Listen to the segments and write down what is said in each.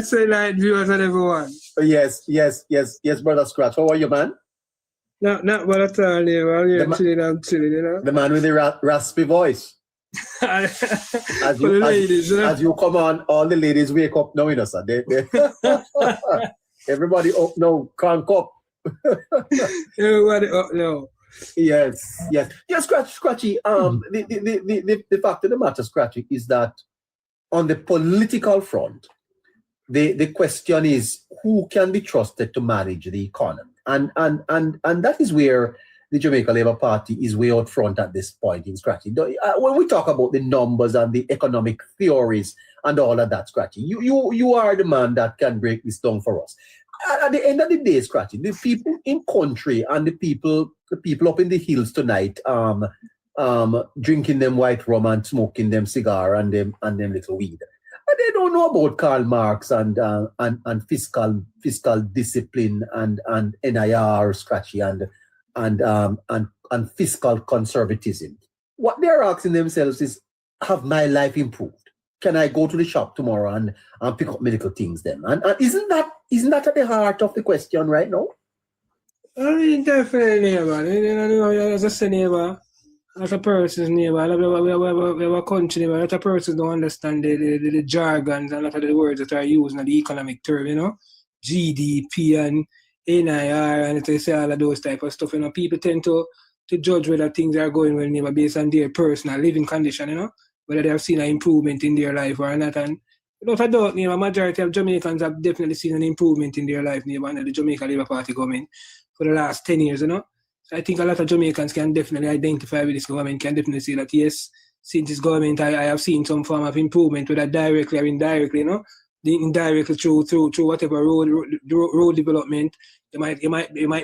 Say night viewers and everyone. Yes, brother Scratch. How are you, man? Not bad at all, neighbor. I'm chilling, you know. The man with the raspy voice. As the ladies, as you come on, all the ladies wake up now, you know, sir. Everybody up now, crank up. Everybody up now. Yes. Scratchy. The fact of the matter, Scratchy, is that on the political front, the question is who can be trusted to manage the economy, and that is where the Jamaica Labour Party is way out front at this point in Scratchy. When we talk about the numbers and the economic theories and all of that, Scratchy, you are the man that can break this down for us. At the end of the day, Scratchy, the people in country and the people up in the hills tonight, drinking them white rum and smoking them cigar and them little weed. But they don't know about Karl Marx and fiscal discipline and NIR, Scratchy, and fiscal conservatism. What they're asking themselves is, have my life improved? Can I go to the shop tomorrow and pick up medical things then? And isn't that at the heart of the question right now? I mean, definitely, neighbor. You know, as a neighbor, as a person, neighbor, we have a country, neighbor, a lot of persons don't understand the jargons and a lot of the words that are used in the economic term, you know, GDP and NIR and they say all of those type of stuff. You know, people tend to judge whether things are going well, neighbor, based on their personal living condition, you know, whether they have seen an improvement in their life or not. And without a doubt, neighbor, majority of Jamaicans have definitely seen an improvement in their life, neighbor, under the Jamaica Labour Party government for the last 10 years, you know. So I think a lot of Jamaicans can definitely identify with this government, can definitely say that, yes, since this government, I have seen some form of improvement, whether directly or indirectly, you know, indirectly through whatever road development. You might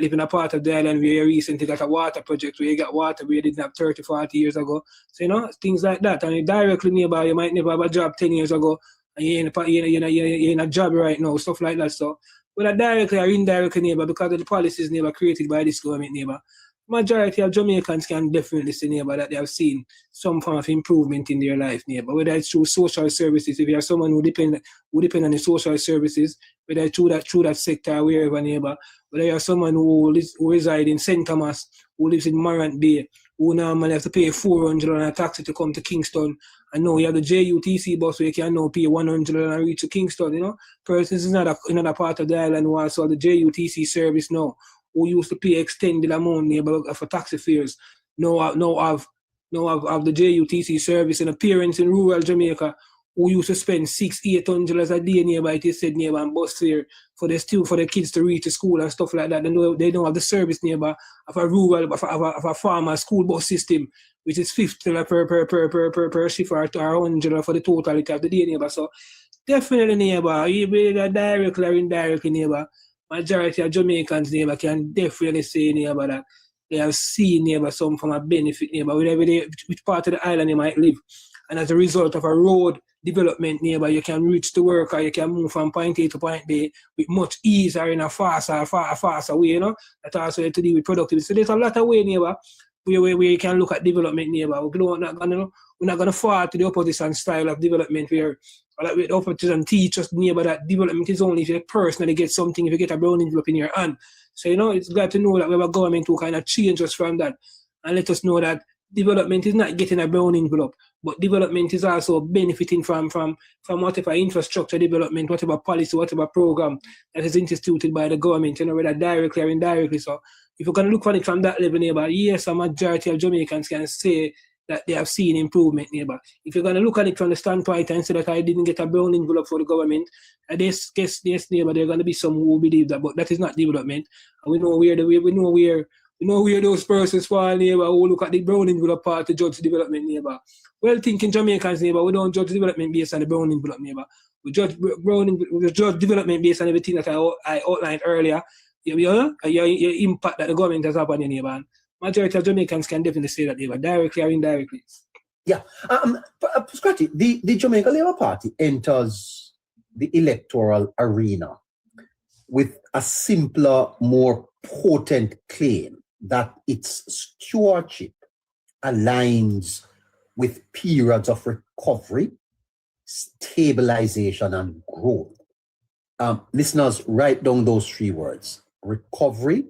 live in a part of the island where you recently got a water project where you got water where you didn't have 30, 40 years ago. So, you know, things like that. And directly nearby, you might never have a job 10 years ago and you're in a job right now, stuff like that. So, whether directly or indirectly, neighbor, because of the policies, neighbor, created by this government, neighbor, majority of Jamaicans can definitely say, neighbor, that they have seen some form of improvement in their life, neighbor. Whether it's through social services, if you are someone who depend on the social services, whether it's through that sector, wherever, neighbor, whether you are someone who resides in St. Thomas, who lives in Morant Bay, who normally have to pay $400 on a taxi to come to Kingston, and now you have the JUTC bus where you can now pay $100 and reach to Kingston, you know. Persons in another part of the island who also the JUTC service now, who used to pay extended amount for taxi fares, now have the JUTC service and parents in rural Jamaica who used to spend $600-800 a day nearby, it is said, nearby, and bus fare for the kids to reach to school and stuff like that. They don't have the service nearby of a farmer school bus system, which is $50 per shift or $100 for the totality of the day, neighbor. So definitely, neighbor, either directly or indirectly, neighbor, majority of Jamaicans, neighbor, can definitely say, neighbor, that they have seen, neighbor, some form of benefit, neighbor, which part of the island they might live. And as a result of a road development, neighbor, you can reach to work or you can move from point A to point B with much ease or in a faster way, you know. That also has to do with productivity. So there's a lot of way, neighbor, where you can look at development, neighbor. We're not going to fall to the opposition style of development where the opposition teach us, neighbor, that development is only if you personally get something, if you get a brown envelope in your hand. So, you know, it's glad to know that we have a government who kind of change us from that and let us know that development is not getting a brown envelope, but development is also benefiting from whatever infrastructure development, whatever policy, whatever program that is instituted by the government, you know, whether directly or indirectly. So if you're going to look at it from that level, neighbor, yes, a majority of Jamaicans can say that they have seen improvement, neighbor. If you're going to look at it from the standpoint and say that I didn't get a brown envelope for the government, I guess, neighbor, there are going to be some who believe that, but that is not development. And we know where those persons fall, neighbor, who look at the brown envelope part to judge development, neighbor. Well-thinking Jamaicans, neighbor, we don't judge development based on the brown envelope, neighbor. We judge development based on everything that I outlined earlier. Your impact that the government has had on your neighbor. Majority of Jamaicans can definitely say that, neighbor, directly or indirectly. Yeah. Scratchy, the Jamaica Labour Party enters the electoral arena with a simpler, more potent claim that its stewardship aligns with periods of recovery, stabilization, and growth. Listeners, write down those 3 words: recovery,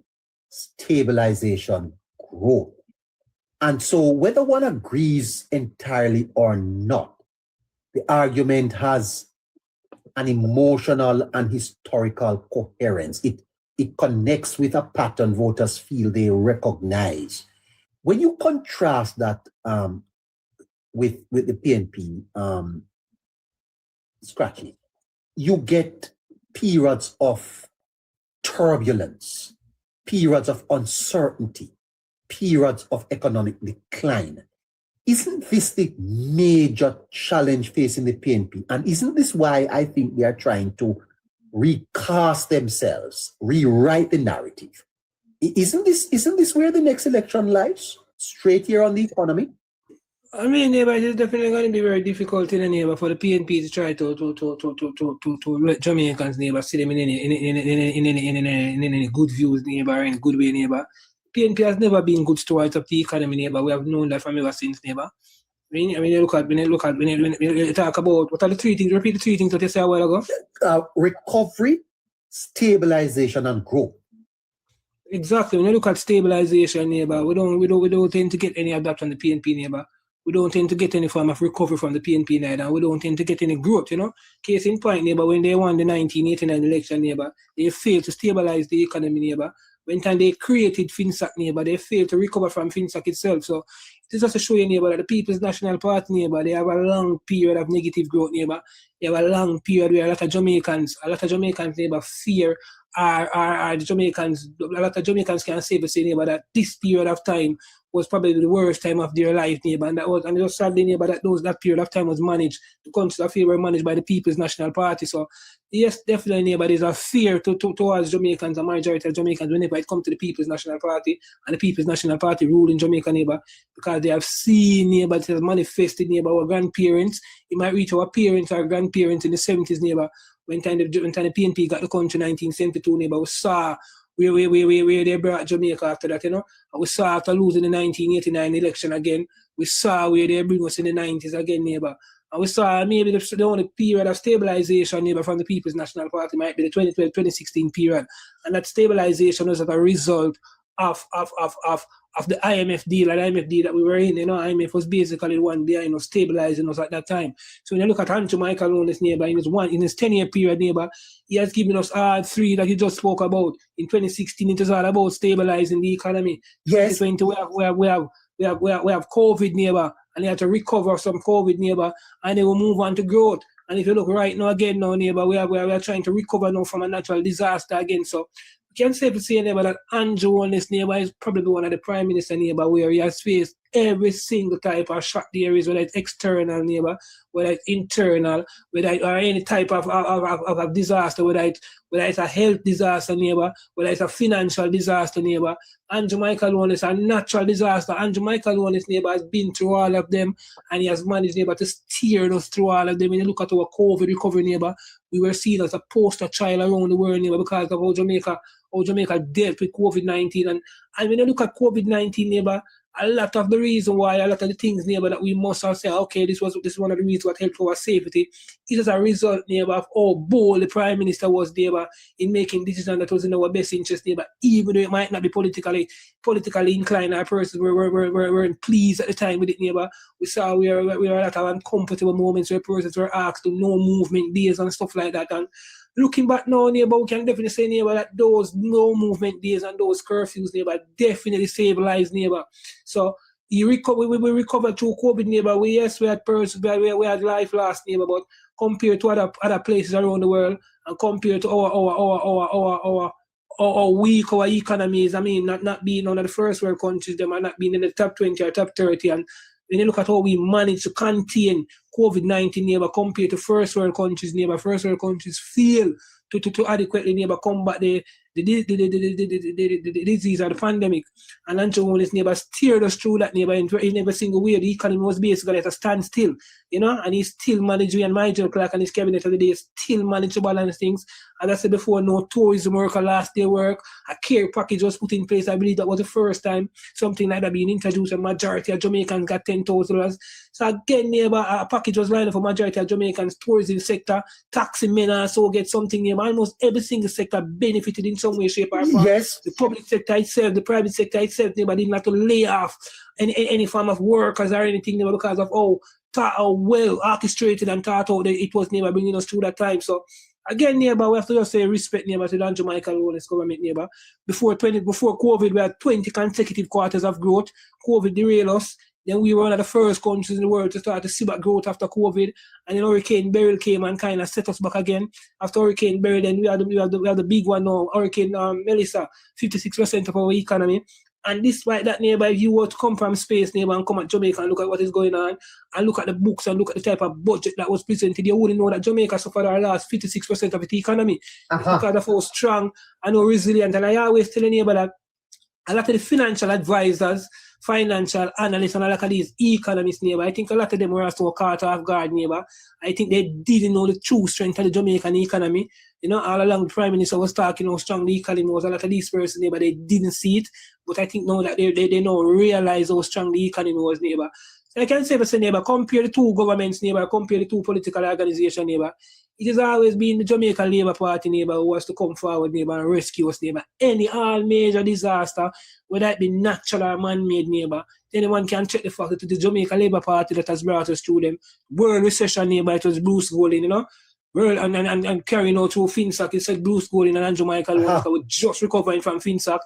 stabilization, growth. And so whether one agrees entirely or not, the argument has an emotional and historical coherence. It connects with a pattern voters feel they recognize. When you contrast that with the PNP, Scratchy, you get periods of turbulence, periods of uncertainty, periods of economic decline. Isn't this the major challenge facing the PNP? And isn't this why I think they are trying to recast themselves, rewrite the narrative? Isn't this where the next election lies? Straight here on the economy? I mean, neighbor, it's definitely going to be very difficult in a neighbor for the PNP to try to let Jamaicans neighbor see them in any good views neighbor, in a good way neighbor. PNP has never been good stewards of the economy neighbor. We have known that from ever since neighbor. When you talk about what are the 3 things? Repeat the 3 things that you said a while ago. Recovery, stabilization, and growth. Exactly. When you look at stabilization neighbor, we don't tend to get any of that from the PNP neighbor. We don't tend to get any form of recovery from the PNP neither, and we don't tend to get any growth, Case in point, neighbor, when they won the 1989 election, neighbor, they failed to stabilize the economy, neighbor. When time they created FinSac, neighbor, they failed to recover from FinSac itself. So it is just to show you, neighbor, that the People's National Party, neighbor, they have a long period of negative growth, neighbor. They have a long period where a lot of Jamaicans, neighbor, fear are the Jamaicans. A lot of Jamaicans can safely say, neighbor, that this period of time was probably the worst time of their life, neighbor, and it was sadly, neighbor, that period of time was managed. The countries of fear were managed by the People's National Party. So yes, definitely, neighbor, there's a fear towards Jamaicans, a majority of Jamaicans, whenever it comes to the People's National Party and the People's National Party ruling Jamaica, neighbor, because they have seen, neighbor, it has manifested, neighbor, our grandparents. It might reach our parents or grandparents in the 70s, neighbor. When time the PNP got the country in 1972, neighbor, we saw where they brought Jamaica after that, And we saw after losing the 1989 election again, we saw where they bring us in the 90s again, neighbor. And we saw maybe the only period of stabilization, neighbor, from the People's National Party might be the 2012-2016 period. And that stabilization was as a result of the IMF deal, that we were in, IMF was basically the one behind us, stabilizing us at that time. So when you look at Andrew Michael Lowndes, neighbor, in his 10-year period, neighbor, he has given us all 3 that he just spoke about. In 2016, it is all about stabilizing the economy. Yes. 2020, we have COVID, neighbor, and they have to recover some COVID, neighbor, and they will move on to growth. And if you look right now again, neighbor, we are trying to recover now from a natural disaster again. So can safely say, neighbor, that Andrew on this, neighbor, is probably one of the prime minister, neighbor, where he has faced every single type of shock there is, whether it's external, neighbor, whether it's internal, whether it's or any type of disaster, whether it's a health disaster, neighbor, whether it's a financial disaster, neighbor. Andrew Michael Lowndes is a natural disaster. Andrew Michael Lowndes, neighbor, has been through all of them, and he has managed, neighbor, to steer us through all of them. When you look at our COVID recovery, neighbor, we were seen as a poster child around the world, neighbor, because of how Jamaica dealt with COVID-19. And when you look at COVID-19, neighbor, a lot of the reason why, a lot of the things, neighbor, that we must have said, okay, this is one of the reasons what helped our safety. It is a result, neighbor, of how bold the Prime Minister was, neighbor, in making decisions that was in our best interest, neighbor, even though it might not be politically inclined, our persons weren't pleased at the time with it, neighbor. We saw we were a lot of uncomfortable moments where persons were asked to no movement days and stuff like that. And looking back now, neighbor, we can definitely say, neighbor, that those no movement days and those curfews, neighbor, definitely saved lives, neighbor. So we recovered through COVID, neighbor. We had persons, we had life lost, neighbor, but compared to other places around the world and compared to our weak, our economies, I mean, not being one of the first world countries, them are not being in the top 20 or top 30, and when you look at how we managed to contain COVID-19, neighbor, compared to first world countries, neighbor, first world countries fail to adequately, neighbor, combat the the disease or the pandemic. And Andrew Holness neighbor steered us through that neighbor in every single way. The economy was basically at a standstill, you know, and he still managed, and Nigel Clark and his cabinet of the day still managed to balance things. As I said before, no tourism work or last day work. A care package was put in place. I believe that was the first time something like that being introduced. A majority of Jamaicans got $10,000. So again, neighbor, a package was lined up for majority of Jamaicans. Tourism sector, taxi men also get something, neighbor. Almost every single sector benefited in some way, shape, or form. Yes. The public sector itself, the private sector itself, neighbor, didn't have to lay off any form of workers or anything, neighbor, because of how well orchestrated and thought out it was, neighbor, bringing us through that time. So again, neighbor, we have to just say respect, neighbor, to the Jamaica Lowlands government, neighbor. Before COVID, we had 20 consecutive quarters of growth. COVID derailed us. Then we were one of the first countries in the world to start to see back growth after COVID. And then Hurricane Beryl came and kind of set us back again. After Hurricane Beryl, then we have the big one now, Hurricane Melissa, 56% of our economy. And despite that, neighbor, if you were to come from space, neighbor, and come at Jamaica and look at what is going on, and look at the books and look at the type of budget that was presented, you wouldn't know that Jamaica suffered our last 56% of its economy. Because of how strong and how resilient. And I always tell the neighbor that a lot of the financial advisors, financial analysts, and a lot of these economists, neighbor, I think a lot of them were also caught off guard, neighbor. I think they didn't know the true strength of the Jamaican economy. You know, all along the Prime Minister was talking how strong the economy was. A lot of these persons, neighbor, they didn't see it. But I think now that they now realize how strong the economy was, neighbor. So I can say, neighbor, compare the two governments, neighbor, compare the two political organizations, neighbor. It has always been the Jamaican Labour Party, neighbor, who was to come forward, neighbor, and rescue us, neighbor. All major disaster, whether it be natural or man-made, neighbor, anyone can check the fact that the Jamaican Labour Party that has brought us through them. World recession, neighbor, it was Bruce Golding, you know. World and carrying out through FinSac, it said Bruce Golding and Andrew Michael were just recovering from FinSac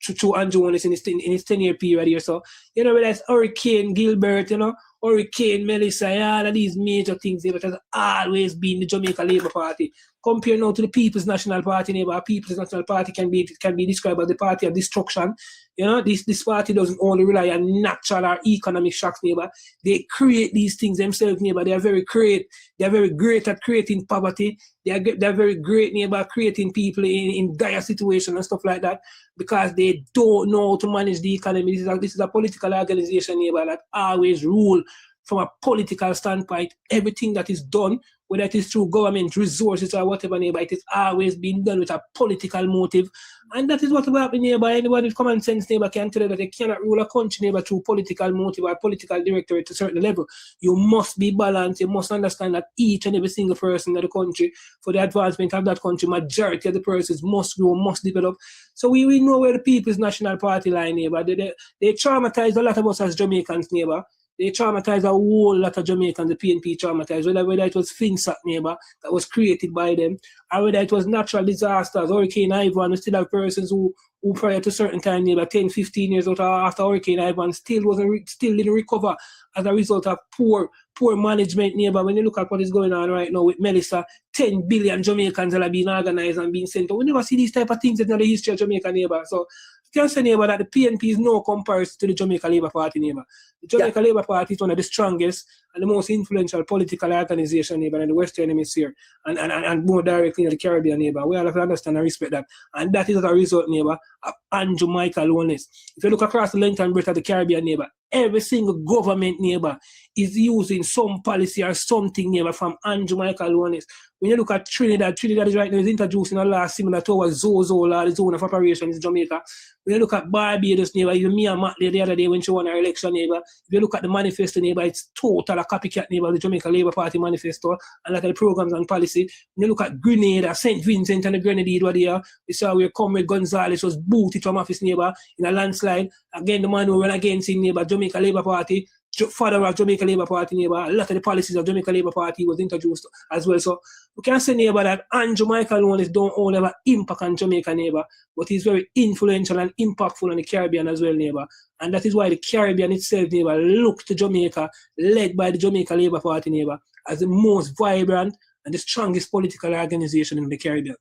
to Andrew Holness in his 10-year period here. So, you know, whether it's Hurricane Gilbert, you know, Hurricane Melissa, all of these major things, it has always been the Jamaica Labour Party. Compare now to the People's National Party, neighbor. People's National Party can be described as the party of destruction. You know, this party doesn't only rely on natural or economic shocks, neighbor. They create these things themselves, neighbor. They are very great. They are very great at creating poverty. They are very great, neighbor, creating people in dire situations and stuff like that because they don't know how to manage the economy. This is a political organization, neighbor, that always rule from a political standpoint. Everything that is done, whether it is through government resources or whatever, neighbor, it is always being done with a political motive. And that is what will happen, neighbor. Anybody with common sense, neighbor, can tell you that they cannot rule a country, neighbor, through political motive or political directorate to a certain level. You must be balanced. You must understand that each and every single person in the country, for the advancement of that country, majority of the persons must grow, must develop. So we know where the People's National Party lie, neighbor. They traumatize a lot of us as Jamaicans, neighbor. They traumatized a whole lot of Jamaicans, the PNP traumatized, whether it was FinSac, neighbor, that was created by them, or whether it was natural disasters, Hurricane Ivan. We still have persons who prior to certain time, neighbor, 10, 15 years old after Hurricane Ivan, still didn't recover as a result of poor management, neighbor. When you look at what is going on right now with Melissa, 10 billion Jamaicans that are being organized and being sent out. We never see these type of things in the history of Jamaica, neighbor. So you can say, neighbor, that the PNP is no comparison to the Jamaica Labour Party, neighbor. The Jamaica Labour Party is one of the strongest and the most influential political organization, neighbor, in the Western Hemisphere and more directly in the Caribbean, neighbor. We all have to understand and respect that. And that is as a result, neighbor, of Andrew Michael Holness. If you look across the length and breadth of the Caribbean, neighbor, every single government, neighbor, is using some policy or something, neighbor, from Andrew Michael Holness. When you look at Trinidad is right now is introducing a law similar to our Zozo law, the zone of operations in Jamaica. When you look at Barbados, neighbor, even Mia Matley the other day when she won her election, neighbor, if you look at the manifesto, neighbor, it's total a copycat, neighbor, the Jamaica Labour Party manifesto and like the programs and policy. When you look at Grenada, St. Vincent and the Grenadines were there, we saw where Comrade Gonzalez was booted from office, neighbor, in a landslide. Again, the man who ran against him, neighbor, Jamaica Labour Party, father of Jamaica Labour Party, neighbor, a lot of the policies of Jamaica Labour Party was introduced as well. So we can say, neighbor, that Andrew Michael Holness don't only have an impact on Jamaica, neighbor, but he's very influential and impactful on the Caribbean as well, neighbor. And that is why the Caribbean itself, neighbor, look to Jamaica, led by the Jamaica Labour Party, neighbor, as the most vibrant and the strongest political organization in the Caribbean.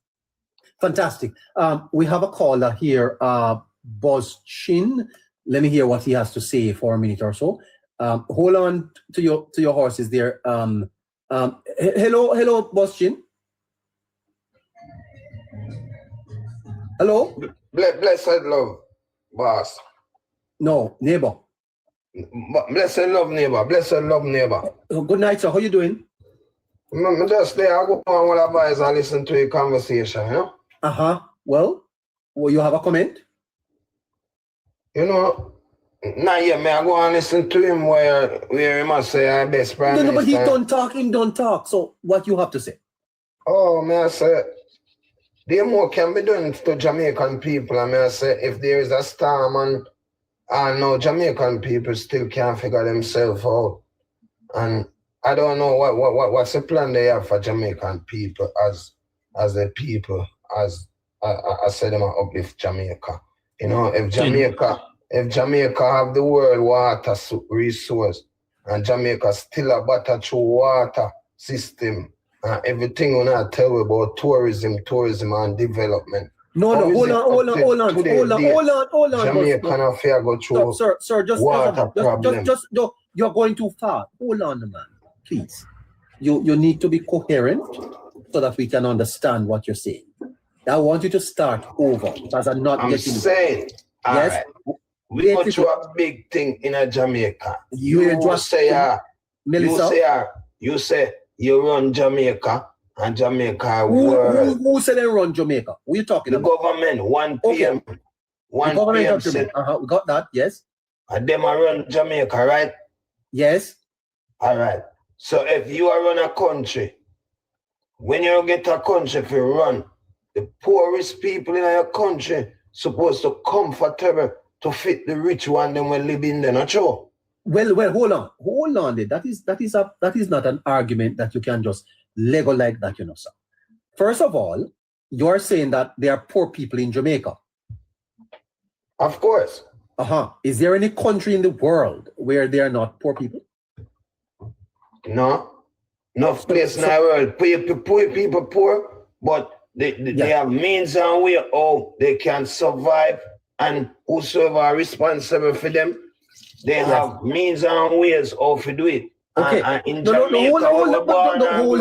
Fantastic. We have a caller here, Buzz Chin. Let me hear what he has to say for a minute or so. Hold on to your horses there. Hello, Buzz Chin. Hello? Blessed love, boss. No, neighbor. Blessed love, neighbor. Blessed love, neighbor. Good night, sir. How you doing? I'm just there. I go on with advice and listen to your conversation, you know? Uh-huh. Well, you have a comment? You know, not yet, I go and listen to him where he must say our best prime minister. No, but he don't talk. So what you have to say? Oh, I say, the more can be done to Jamaican people. I say, if there is a storm and I know Jamaican people still can't figure themselves out. And I don't know what's the plan they have for Jamaican people as a people, as I said them uplift Jamaica. You know, if Jamaica have the world water resource and Jamaica still a butter through water system and everything when I tell you about tourism and development. No, hold on. Jamaica can't fair go through sir, just water problem. Just you're going too far. Hold on, man. Please. You need to be coherent so that we can understand what you're saying. I want you to start over because I'm getting saying, yes. Right. We go through a big thing in Jamaica. You say you run Jamaica and Jamaica world. Who said they run Jamaica? Who are you talking about? The government, 1 p.m. Okay. 1 p.m. We got that, yes. And them are run Jamaica, right? Yes. All right. So if you are run a country, when you get a country to run, the poorest people in your country supposed to comfortable to fit the rich one them will live in there, not true? Well, hold on. That is not an argument that you can just Lego like that, you know, sir. First of all, you're saying that there are poor people in Jamaica. Of course. Is there any country in the world where there are not poor people? No. No place in the world. Poor people poor, but they have means and way how they can survive, and whosoever are responsible for them, they have means and ways how to do it. Okay. And in Jamaica, hold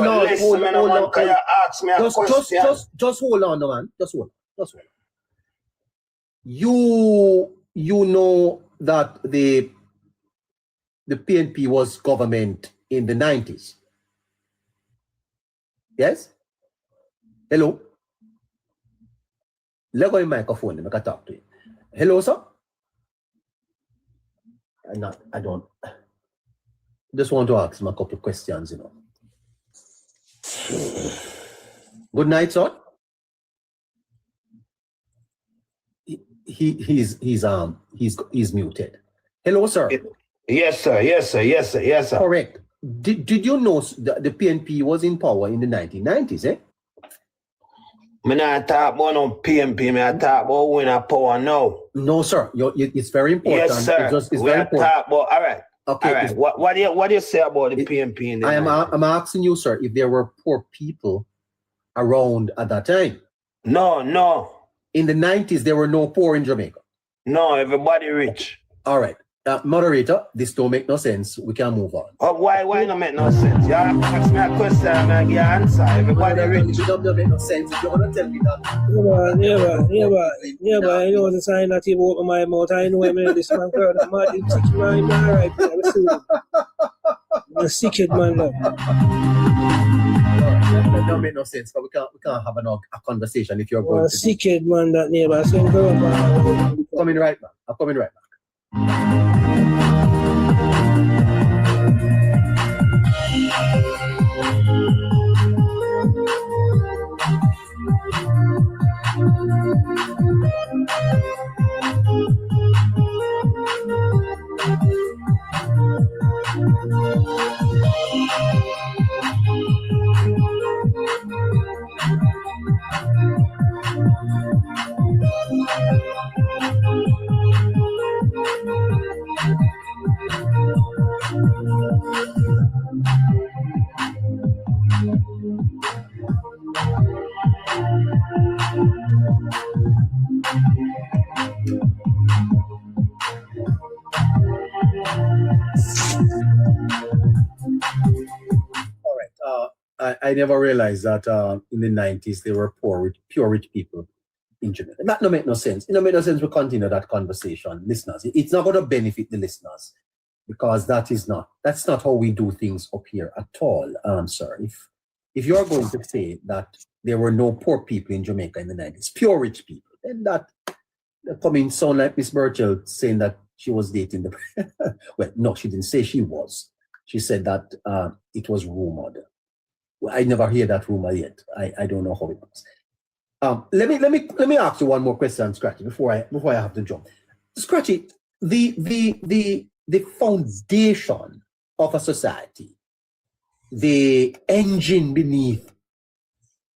on. Just hold on, man. Just hold on. You know that the PNP was government in the 90s. Yes? Hello? Let go in microphone, I can talk to you. Hello, sir? I don't. Just want to ask him a couple of questions, you know. Good night, sir. He's muted. Hello, sir. Yes, sir. Correct. Did you know that the PNP was in power in the 1990s, eh? I not talk about no PNP, I talk about when I power now. No, sir. It's very important. Yes, sir. It's very important. Talk about, all right. Okay. All right. What do you say about the PNP in the I'm asking you, sir, if there were poor people around at that time. No. In the 90s, there were no poor in Jamaica. No, everybody rich. All right. Moderator, this don't make no sense. We can move on. Why not make no sense? You ask me a question and I give you an answer. Everybody rich. It don't make no sense. If you want to tell me that. Yeah, but I know the sign that you open my mouth. I know I made this man crowd. I'm not in sick man, right? I'm a sick man. That don't make no sense. But we can't have a conversation if you're going to. Sick man, that neighbor. I'm coming right back. I never realized that in the 90s there were pure rich people in Jamaica. That don't make no sense. It don't make no sense to continue that conversation, listeners. It's not going to benefit the listeners because that's not how we do things up here at all, sir. If you're going to say that there were no poor people in Jamaica in the 90s, pure rich people, then that coming sound like Miss Burchell saying that she was dating the well, no, she didn't say she was. She said that it was rumored. Well, I never hear that rumor yet. I don't know how it was. Let me ask you one more question, Scratchy, before I have to jump. Scratchy, the foundation of a society, the engine beneath,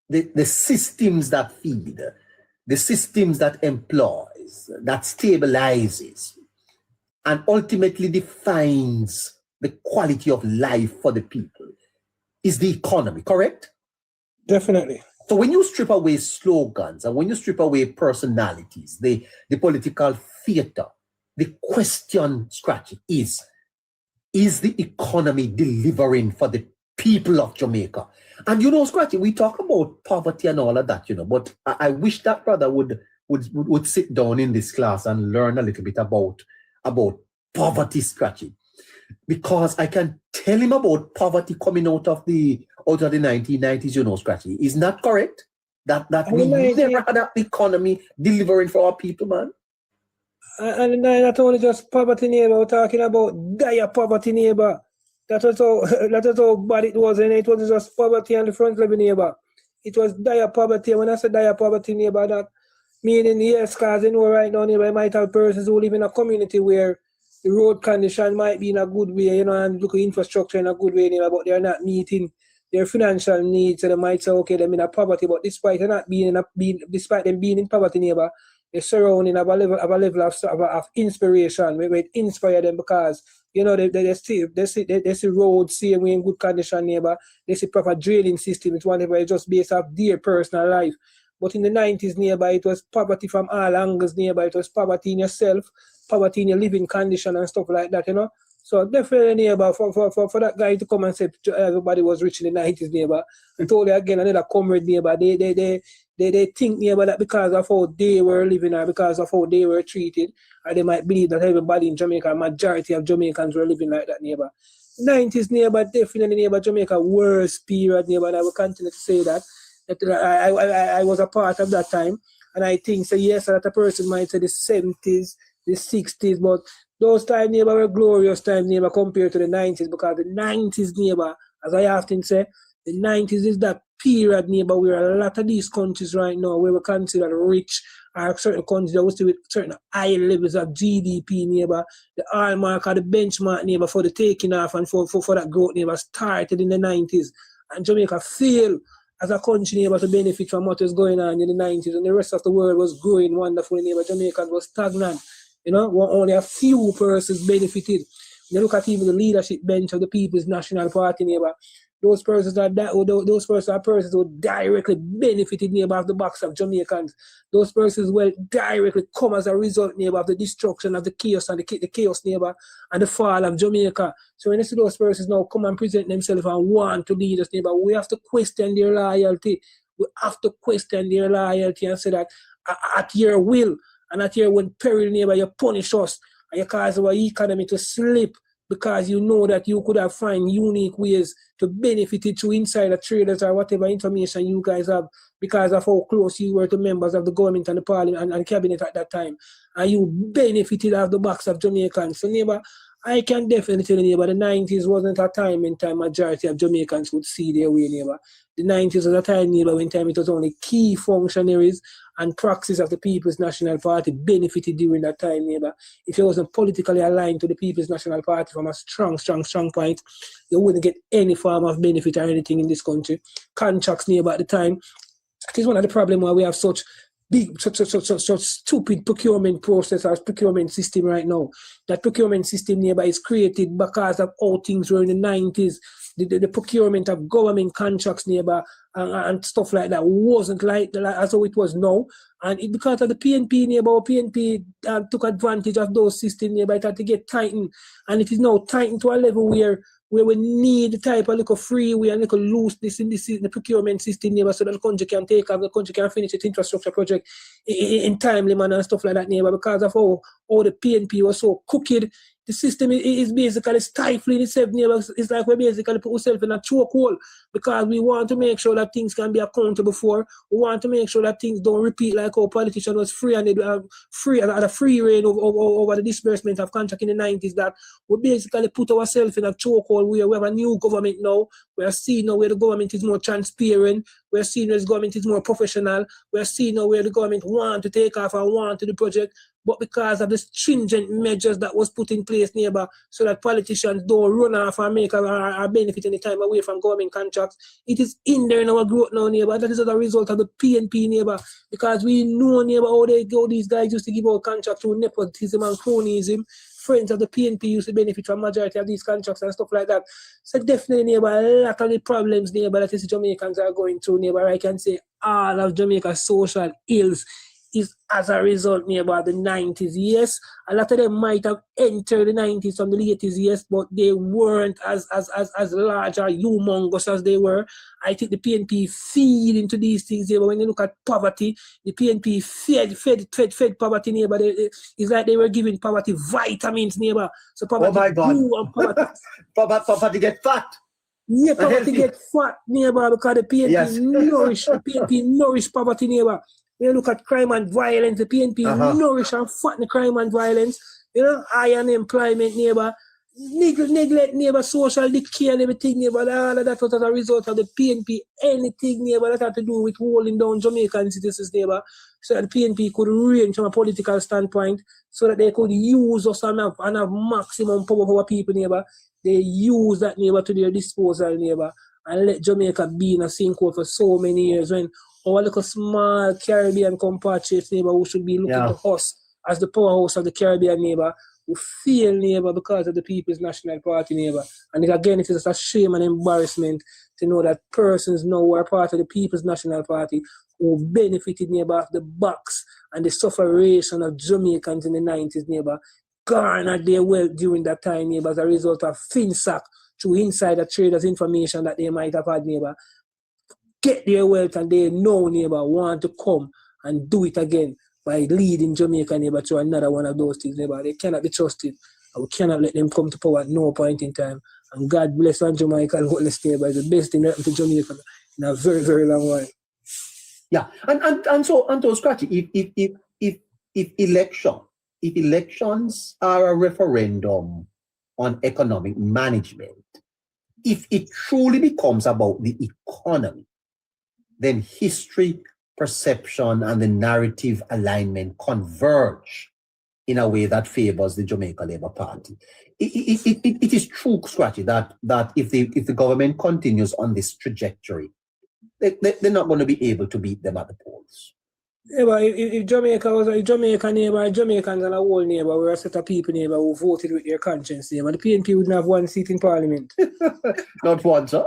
the systems that feed, the systems that employs, that stabilizes, and ultimately defines the quality of life for the people is the economy, correct? Definitely. So when you strip away slogans and when you strip away personalities, the political theater, the question, Scratchy, is the economy delivering for the people of Jamaica? And you know, Scratchy, we talk about poverty and all of that, you know, but I wish that brother would sit down in this class and learn a little bit about poverty, Scratchy. Because I can tell him about poverty coming out of the 1990s, you know, Scratchy. Isn't that correct? That we never had an economy delivering for our people, man. And not only just poverty, neighbor, we're talking about dire poverty, neighbor. That was how bad it was, and it wasn't just poverty on the front level, neighbor. It was dire poverty. When I say dire poverty, neighbor, that meaning, yes, because you know right now, neighbor, you might have persons who live in a community where the road condition might be in a good way, you know, and look at infrastructure in a good way, neighbor, but they're not meeting their financial needs. So they might say, okay, they're in a poverty, but despite them being in poverty, neighbor, they're surrounding of a level of inspiration. We inspire them because, you know, they see roads same way in good condition, neighbor. They see proper draining system. It's whatever, just based off their personal life. But in the 90s, neighbor, it was poverty from all angles, neighbor. It was poverty in yourself, poverty in your living condition and stuff like that, you know. So definitely, neighbor, for that guy to come and say everybody was rich in the 90s, neighbor, and totally again another comrade, neighbor, they think, neighbor, that because of how they were living or because of how they were treated, or they might believe that everybody in Jamaica, majority of Jamaicans were living like that, neighbor. 90s, neighbor, definitely, neighbor, Jamaica worst period, neighbor, and I will continue to say that. I was a part of that time, and I think, so yes, that a person might say the 70s, the 60s, but those times, neighbor, were glorious times, neighbor, compared to the 90s, because the 90s, neighbor, as I often say, the 90s is that period, neighbor, where a lot of these countries right now, where we consider rich, are certain countries that we see with certain high levels of GDP, neighbor, the hallmark or the benchmark, neighbor, for the taking off and for that growth, neighbor, started in the 90s. And Jamaica failed as a country, neighbor, to benefit from what was going on in the 90s, and the rest of the world was growing wonderfully, neighbor. Jamaica was stagnant. You know, only a few persons benefited. When you look at even the leadership bench of the People's National Party, neighbor, those persons are persons who directly benefited, neighbor, of the backs of Jamaicans. Those persons will directly come as a result, neighbor, of the destruction of the chaos and the chaos, neighbor, and the fall of Jamaica. So when you see those persons now come and present themselves and want to lead us, neighbor, we have to question their loyalty. We have to question their loyalty and say that at your will and at your own peril, neighbor, you punish us and you cause our economy to slip, because you know that you could have found unique ways to benefit it through insider traders or whatever information you guys have, because of how close you were to members of the government and the parliament and cabinet at that time. And you benefited off the backs of Jamaicans. So, neighbor, I can definitely tell you, neighbor, the 90s wasn't a time when majority of Jamaicans would see their way, neighbor. The 90s was a time, neighbor, when it was only key functionaries and proxies of the People's National Party benefited during that time, neighbor. If you wasn't politically aligned to the People's National Party from a strong point, you wouldn't get any form of benefit or anything in this country. Contracts, neighbor, at the time, it is one of the problems why we have such stupid procurement process or procurement system right now. That procurement system, neighbor, is created because of how things were in the 90s. The procurement of government contracts, neighbor, and stuff like that wasn't like as how it was now. And it, because of the PNP, neighbor, PNP took advantage of those systems, neighbor. It had to get tightened. And it is now tightened to a level where where we need the type of little freeway and little looseness in the procurement system, neighbor, so that the country can take off, the country can finish its infrastructure project in timely manner and stuff like that, neighbor, because of how the PNP was so crooked. The system is basically stifling itself, neighbor. It's like we basically put ourselves in a chokehold because we want to make sure that things can be accountable for. We want to make sure that things don't repeat like our politician was free and they had a free reign over the disbursement of contract in the 90s, that we basically put ourselves in a chokehold where we have a new government now. We are seeing now where the government is more transparent. We are seeing where the government is more professional. We are seeing now where the government want to take off and want to do the project. But because of the stringent measures that was put in place, neighbor, so that politicians don't run off and make a benefit any time away from government contracts, it is hindering our growth now, neighbor. That is as a result of the PNP, neighbor, because we know, neighbor, how these guys used to give out contracts through nepotism and cronyism. Friends of the PNP used to benefit from majority of these contracts and stuff like that. So definitely, neighbor, a lot of the problems, neighbor, that is Jamaicans are going through, neighbor, I can say all of Jamaica's social ills is as a result, neighbor, of the 90s. Yes, a lot of them might have entered the 90s from the 80s, yes, but they weren't as large or humongous as they were. I think the PNP feed into these things, neighbor. When you look at poverty, the PNP fed poverty, neighbor. It's like they were giving poverty vitamins, neighbor. So poverty, oh my God, poverty get fat. Yeah, poverty get fat, neighbor, because the PNP nourish poverty, neighbor. When you look at crime and violence, the PNP nourish and fatten crime and violence. You know, high unemployment, neighbor. Neglect, neighbor, social decay and everything, neighbor. All of that was as a result of the PNP. Anything, neighbor, that had to do with holding down Jamaican citizens, neighbor, so that the PNP could reign from a political standpoint, so that they could use us and have maximum power for our people, neighbor. They use that, neighbor, to their disposal, neighbor, and let Jamaica be in a sinkhole for so many years when our little small Caribbean compatriots, neighbor, who should be looking to us as the powerhouse of the Caribbean, neighbor, who fail, neighbor, because of the People's National Party, neighbor. And again, it is a shame and embarrassment to know that persons now who are part of the People's National Party who benefited, neighbor, of the bucks and the sufferation of Jamaicans in the 90s, neighbor, garnered their wealth during that time, neighbor, as a result of FinSac through insider traders' information that they might have had, neighbor. Get their wealth and they know, neighbor, want to come and do it again by leading Jamaica, neighbor, to another one of those things, neighbor. They cannot be trusted. And we cannot let them come to power at no point in time. And God bless one Jamaica and witness, neighbor, is the best thing that happened to Jamaica in a very, very long while. Yeah, and so Scratchy, if elections are a referendum on economic management, if it truly becomes about the economy, then history, perception, and the narrative alignment converge in a way that favors the Jamaica Labour Party. It is true, Scratchy, that if the government continues on this trajectory, they're not going to be able to beat them at the polls. Yeah, but if Jamaica was a Jamaican neighbor, Jamaicans and a whole neighbor were a set of people, neighbor, who voted with their conscience, neighbor, the PNP wouldn't have one seat in Parliament. Not one, sir?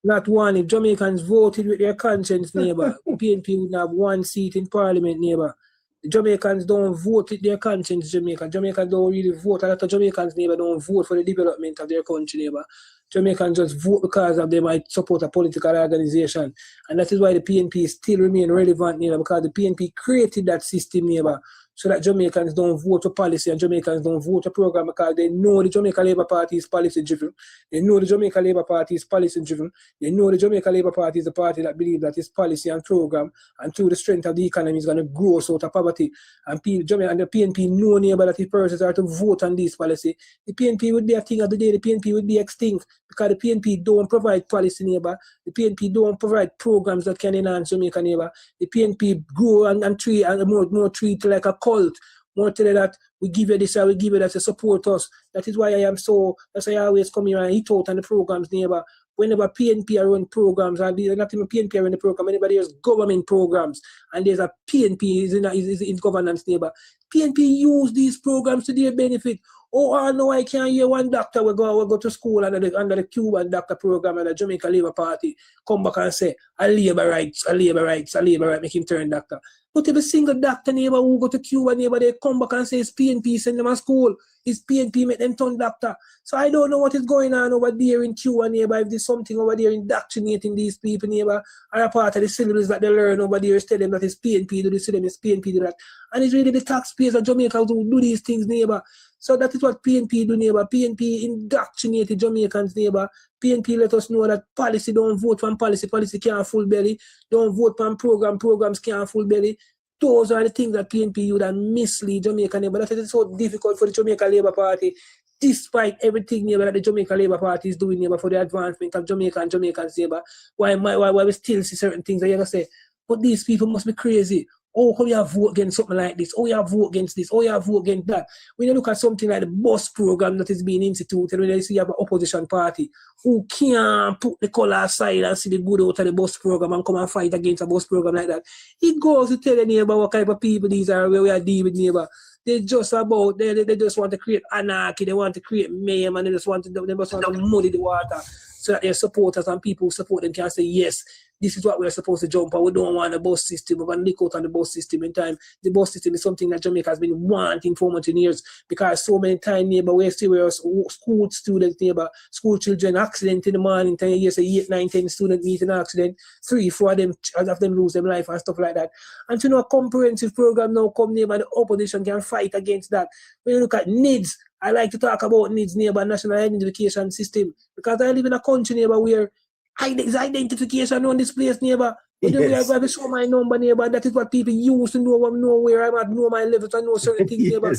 Not one. If Jamaicans voted with their conscience, neighbor, the PNP wouldn't have one seat in Parliament, neighbor. The Jamaicans don't vote with their conscience, Jamaicans don't really vote. A lot of Jamaicans, neighbor, don't vote for the development of their country, neighbor. Jamaicans just vote because of they might support a political organization. And that is why the PNP still remain relevant, neighbor, because the PNP created that system, neighbor, so that Jamaicans don't vote for policy and Jamaicans don't vote for program because they know the Jamaica Labour Party is policy driven. They know the Jamaica Labour Party is policy driven. They know the Jamaica Labour Party is the party that believes that its policy and program and through the strength of the economy is going to grow us out of poverty. And the PNP know, neighbor, that if persons are to vote on this policy, the PNP would be a thing of the day. The PNP would be extinct because the PNP don't provide policy, neighbor. The PNP don't provide programs that can enhance Jamaica, neighbor. The PNP grow and treat and more treat like a cult. More tell you that we give you this and we give you that to support us. That is why that's why I always come here and hit out on the programs, neighbor. Whenever PNP are run programs, and not even PNP are in the program, whenever there's government programs and there's a PNP is in governance, neighbor, PNP use these programs to their benefit. Oh, I know I can't hear one doctor will go to school under the Cuban doctor program and the Jamaica Labour Party come back and say, I labor rights, make him turn doctor. But every single doctor neighbor who go to Cuba neighbor, they come back and say it's PNP send them to school. It's PNP make them turn doctor. So I don't know what is going on over there in Cuba neighbor, if there's something over there indoctrinating these people neighbor, or a part of the syllabus that they learn over there is tell them that it's PNP do this to them, it's PNP do that. And it's really the taxpayers of Jamaica who do these things neighbor. So that is what PNP do neighbor. PNP indoctrinated Jamaicans neighbor. PNP let us know that policy don't vote for policy can't full belly. Don't vote for programs can't full belly. Those are the things that PNP would have mislead Jamaica neighbor. That is so difficult for the Jamaica Labour Party, despite everything neighbor that the Jamaica Labour Party is doing neighbor for the advancement of Jamaica and Jamaicans neighbor. Why we still see certain things that you're gonna say, but these people must be crazy. Oh, how you have vote against something like this? Oh, you have vote against this? Oh, you have vote against that? When you look at something like the bus program that is being instituted, when you see you have an opposition party who can't put the color aside and see the good out of the bus program and come and fight against a bus program like that, it goes to tell the neighbor what kind of people these are, where we are dealing with neighbor. They just want to create anarchy, they want to create mayhem, and they just want to muddy the water so that their supporters and people who support them can say, yes, this is what we're supposed to jump on. We don't want a bus system. We're going to look out on the bus system in time. The bus system is something that Jamaica has been wanting for many years because so many times, neighbor, we see where school students, neighbor, school children, accident in the morning, 10 years, 8, 9, 10 student meet an accident, 3, 4 of them lose their life and stuff like that. And to know a comprehensive program now come, neighbor, the opposition can fight against that. When you look at needs, I like to talk about needs, neighbor, national identification system, because I live in a country, neighbor, where is identification on this place, neighbor. But then we have to show my number, neighbor. That is what people use to know where I'm at, know my levels, and know certain things, neighbor.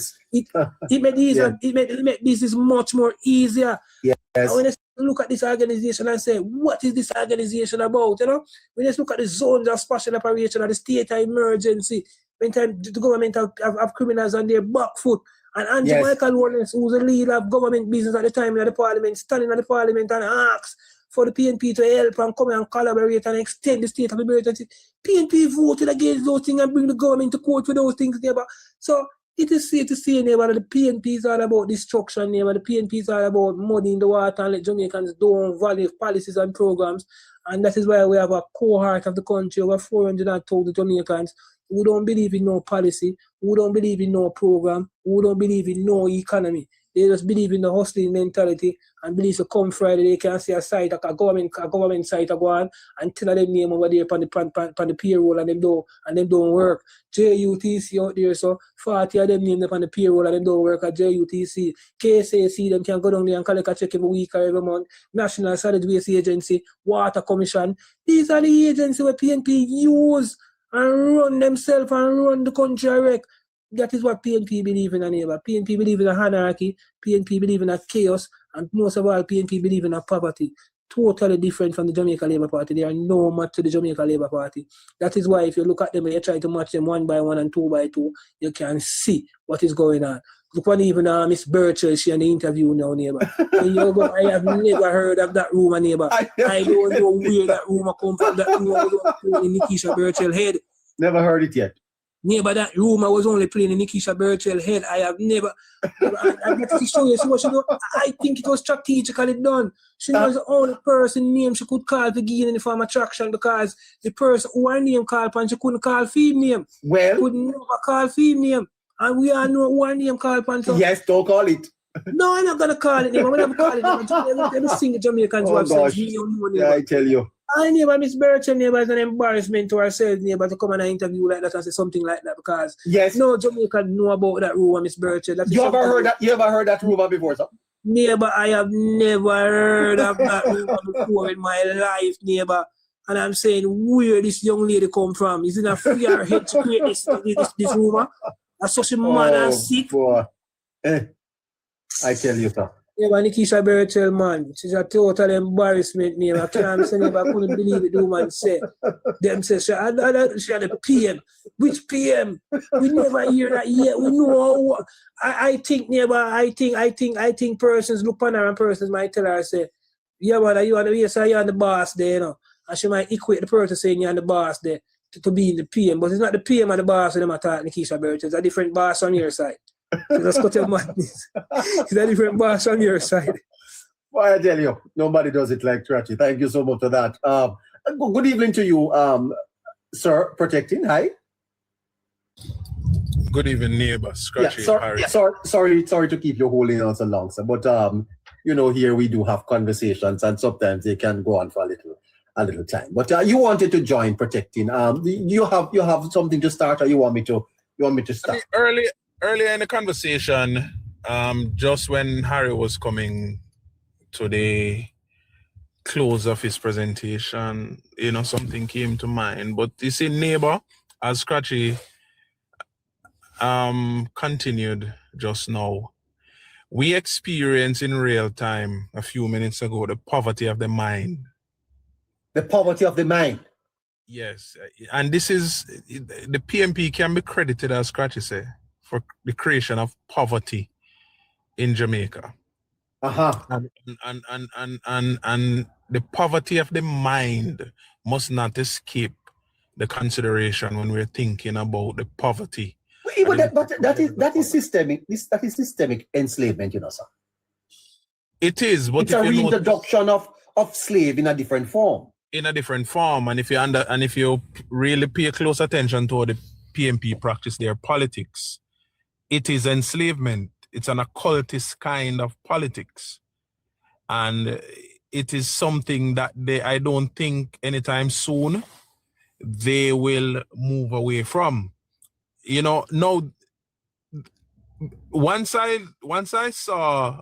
It made easier. It made business much more easier. Yes. And when I look at this organization and say, what is this organization about? You know, when I look at the zones of special operation or the state of emergency, when the government have criminals on their back foot. And Andrew Michael Wallace, who's the leader of government business at the time in the parliament, standing at the parliament and asks for the PNP to help and come and collaborate and extend the state of emergency. PNP voted against those things and bring the government to court for those things, neighbor. So it is safe to say, neighbor, that the PNP is all about destruction, neighbor. The PNP is all about muddying the water and let Jamaicans don't value policies and programs. And that is why we have a cohort of the country, over 400,000 Jamaicans who don't believe in no policy, who don't believe in no program, who don't believe in no economy. They just believe in the hustling mentality and believe to come Friday they can see a site, like a government site go on and tell them name over there on the payroll and them don't work. JUTC out there, so 40 of them name them on the payroll and them don't work at JUTC. KSAC, them can go down there and collect a check every week or every month. National Solid Waste Agency, Water Commission. These are the agencies where PNP use and run themselves and run the country wreck. That is what PNP believe in, neighbor. PNP believe in a anarchy, PNP believe in a chaos, and most of all, PNP believe in a poverty. Totally different from the Jamaica Labour Party. They are no match to the Jamaica Labour Party. That is why if you look at them and you try to match them 1 by 1 and 2 by 2, you can see what is going on. Look at even Miss Birchall, she in the interview now, neighbor. I have never heard of that rumor, neighbor. I don't know where that rumor come from. That rumor was only in Nikisha Birchall's head. Never heard it yet. Neighbor, that rumor was only playing in Nikisha Birchall's head. I have never. I get to show you. So I think it was strategically done. She was the only person name she could call to gain any form of traction because the person who her name called upon, she couldn't call female. Well, could never call female. And we all know who her name called upon. So. Yes, don't call it. No, I'm not going to call it name. I'm never call it name. Let me sing the Jamaicans who have said, yeah, I tell you. I neighbor, Miss Birchall, neighbor, is an embarrassment to ourselves, neighbor, to come on an interview like that and say something like that because no Jamaica know about that rumor, Miss Birchall. You ever heard that rumor before, sir? Neighbor, I have never heard of that rumor before in my life, neighbor. And I'm saying, where this young lady come from? Is it a free her head to create this rumor? That's such a mad and sick. I tell you, sir. Yeah, but Nikisha Birchall, man, she's a total embarrassment, name. I can't say never couldn't believe it, the woman said. Them say she had a PM. Which PM? We never hear that yet. We know. I think, neighbor, I think persons look on her and persons might tell her, say, yeah, man, you're on the boss there, you know. And she might equate the person saying you're on the boss there. to be the PM, but it's not the PM and the boss when them attack Nikisha Barrett. It's a different boss on your side. So that's cut your madness. It's a different boss on your side. Well, I tell you, nobody does it like Scratchy. Thank you so much for that. Good evening to you, Sir Protecting. Hi. Good evening, neighbor. Scratchy. Sorry to keep you holding on so long, sir. But here we do have conversations, and sometimes they can go on for a little time. But you wanted to join Protecting. You have something to start, or you want me to start? I mean, earlier in the conversation, just when Harry was coming to the close of his presentation, something came to mind. But you see, neighbor, as Scratchy continued just now, we experienced in real time a few minutes ago the poverty of the mind. The poverty of the mind. Yes, and this is the PMP can be credited, as Scratchy said, for the creation of poverty in Jamaica. And the poverty of the mind must not escape the consideration when we're thinking about the poverty. But that is systemic. That is systemic enslavement, sir. It is, but it's a reintroduction of slave in a different form. In a different form, and if you really pay close attention to the PMP practice their politics, it is enslavement. It's an occultist kind of politics, and it is something that I don't think anytime soon they will move away from. Now, once I saw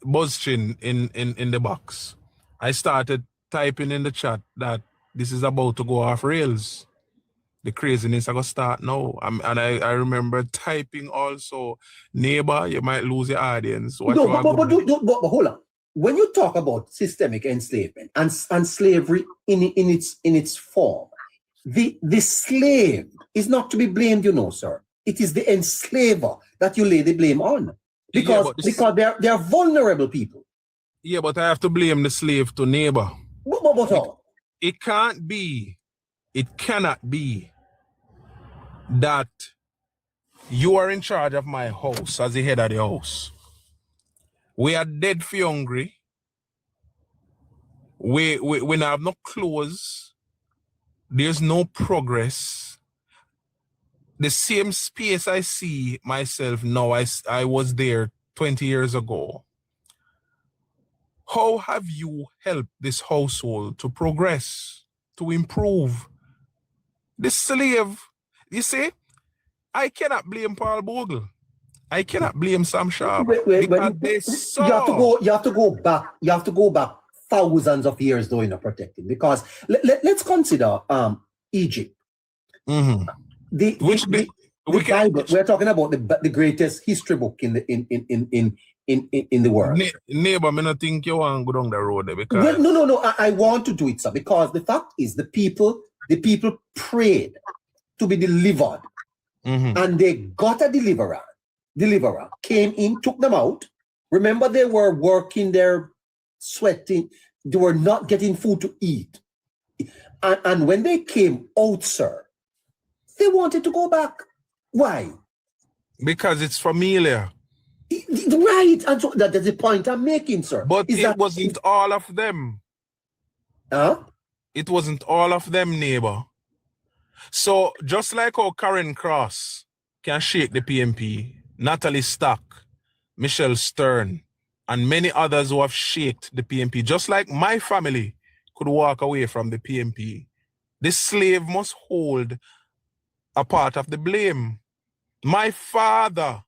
Buzzchin in the box, I started typing in the chat that this is about to go off rails. The craziness are going to start now. And I remember typing also, neighbor, you might lose your audience. But hold on. When you talk about systemic enslavement and slavery in its form, the slave is not to be blamed, sir. It is the enslaver that you lay the blame on. Because they are vulnerable people. Yeah, but I have to blame the slave to neighbor. It cannot be that you are in charge of my house as the head of the house. We are dead for hungry. We have no clothes. There's no progress. The same space I see myself now, I was there 20 years ago. How have you helped this household to progress, to improve? The slave, you see, I cannot blame Paul Bogle. I cannot blame Sam Sharp. You have to go back thousands of years though in protecting, because let's consider Egypt. Mm-hmm. The Bible. We're talking about the greatest history book in the world. Neighbor, I don't think you want to go down the road there because no. I want to do it, sir, because the fact is the people prayed to be delivered, and they got a deliverer. Deliverer came in, took them out. Remember, they were working there, sweating. They were not getting food to eat, and when they came out, sir, they wanted to go back. Why? Because it's familiar. Right, and so that's the point I'm making, sir. But it wasn't all of them. Huh? It wasn't all of them, neighbor. So just like how Karen Cross can shake the PMP, Natalie Stack, Michelle Stern, and many others who have shaked the PMP, just like my family could walk away from the PMP, the slave must hold a part of the blame. My father,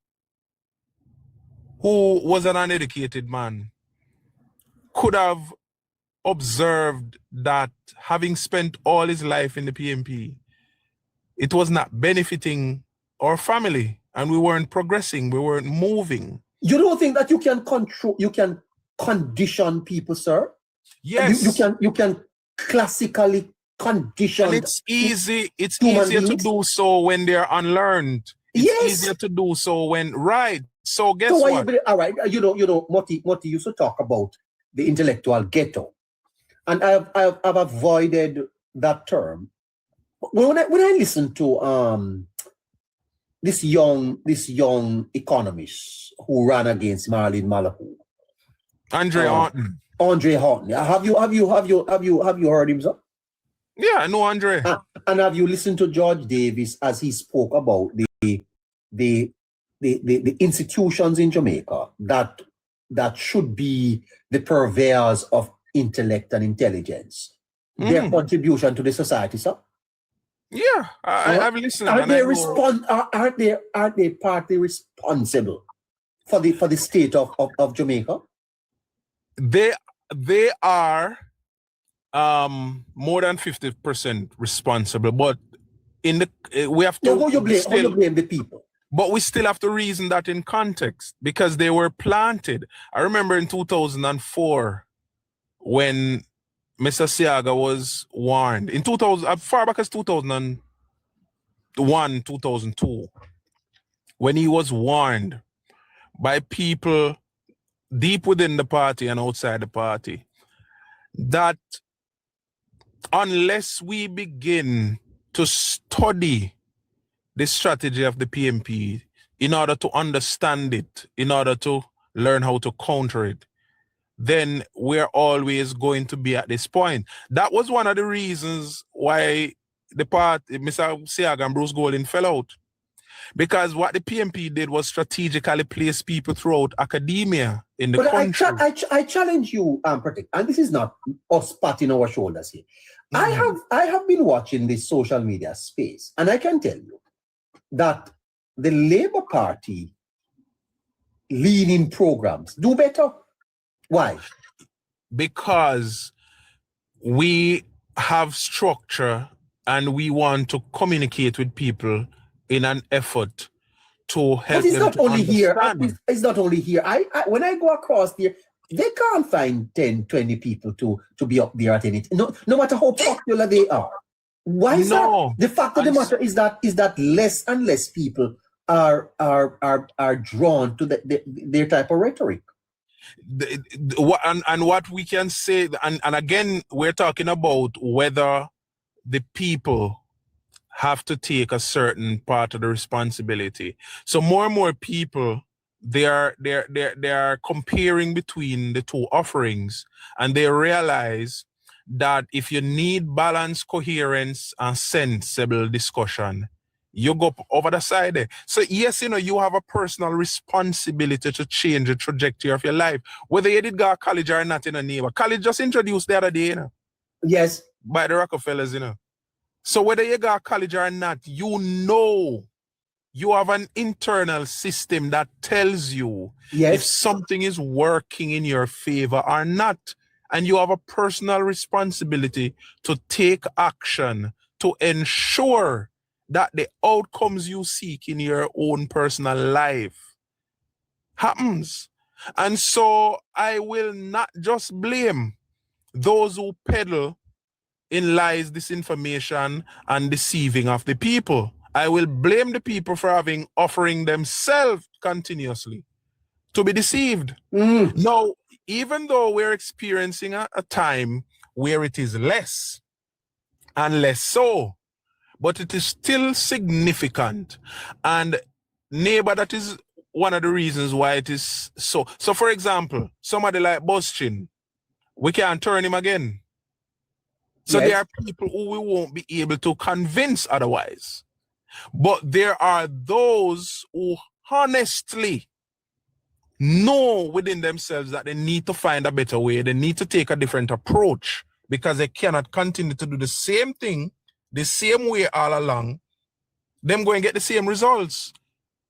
who was an uneducated man, could have observed that having spent all his life in the PMP, it was not benefiting our family, and we weren't progressing, we weren't moving. You don't think that you can condition people, sir? Yes. You can classically condition. And it's easy. It's easier to do so when they're unlearned. It's easier to do so when So guess what? All right. Moti used to talk about the intellectual ghetto, and I've avoided that term when I listen to this young economist who ran against Marlene Malahu, Andre Horton. Andre Horton. Have you heard him, sir? Yeah, I know Andre. And have you listened to George Davis as he spoke about the institutions in Jamaica that should be the purveyors of intellect and intelligence, their contribution to the society, sir? Yeah, I've listened. Aren't they partly responsible for the state of Jamaica? They are more than 50% responsible, but we have to. How you blame the people? But we still have to reason that in context because they were planted. I remember in 2004 when Mr. Siaga was warned in 2000, as far back as 2001, 2002, when he was warned by people deep within the party and outside the party that unless we begin to study the strategy of the PMP in order to understand it, in order to learn how to counter it, then we're always going to be at this point. That was one of the reasons why the party, Mr. Siaga and Bruce Golding fell out. Because what the PMP did was strategically place people throughout academia in the country. I challenge you, Pratik, and this is not us patting our shoulders here. I have been watching this social media space, and I can tell you that the Labour Party leaning programs do better. Why? Because we have structure and we want to communicate with people in an effort to help them to understand. It's not only here. I when I go across there, they can't find 10, 20 people to be up there at anything. No matter how popular they are. Why is that? The fact of the matter is that less and less people are drawn to their type of rhetoric. And what we can say, and again, we're talking about whether the people have to take a certain part of the responsibility. So more and more people, they are comparing between the two offerings, and they realize that if you need balance, coherence, and sensible discussion, you go over the side there. So yes, you have a personal responsibility to change the trajectory of your life, whether you did go to college or not in a neighbor. College just introduced the other day, Yes. by the Rockefellers, So whether you go to college or not, you have an internal system that tells you if something is working in your favor or not. And you have a personal responsibility to take action to ensure that the outcomes you seek in your own personal life happens. And so I will not just blame those who peddle in lies, disinformation, and deceiving of the people. I will blame the people for offering themselves continuously to be deceived. Now, even though we're experiencing a time where it is less and less so, but it is still significant. And neighbor, that is one of the reasons why it is so. So for example, somebody like Boschin, we can't turn him again. So there are people who we won't be able to convince otherwise. But there are those who honestly know within themselves that they need to find a better way. They need to take a different approach because they cannot continue to do the same thing the same way all along. Them go and get the same results.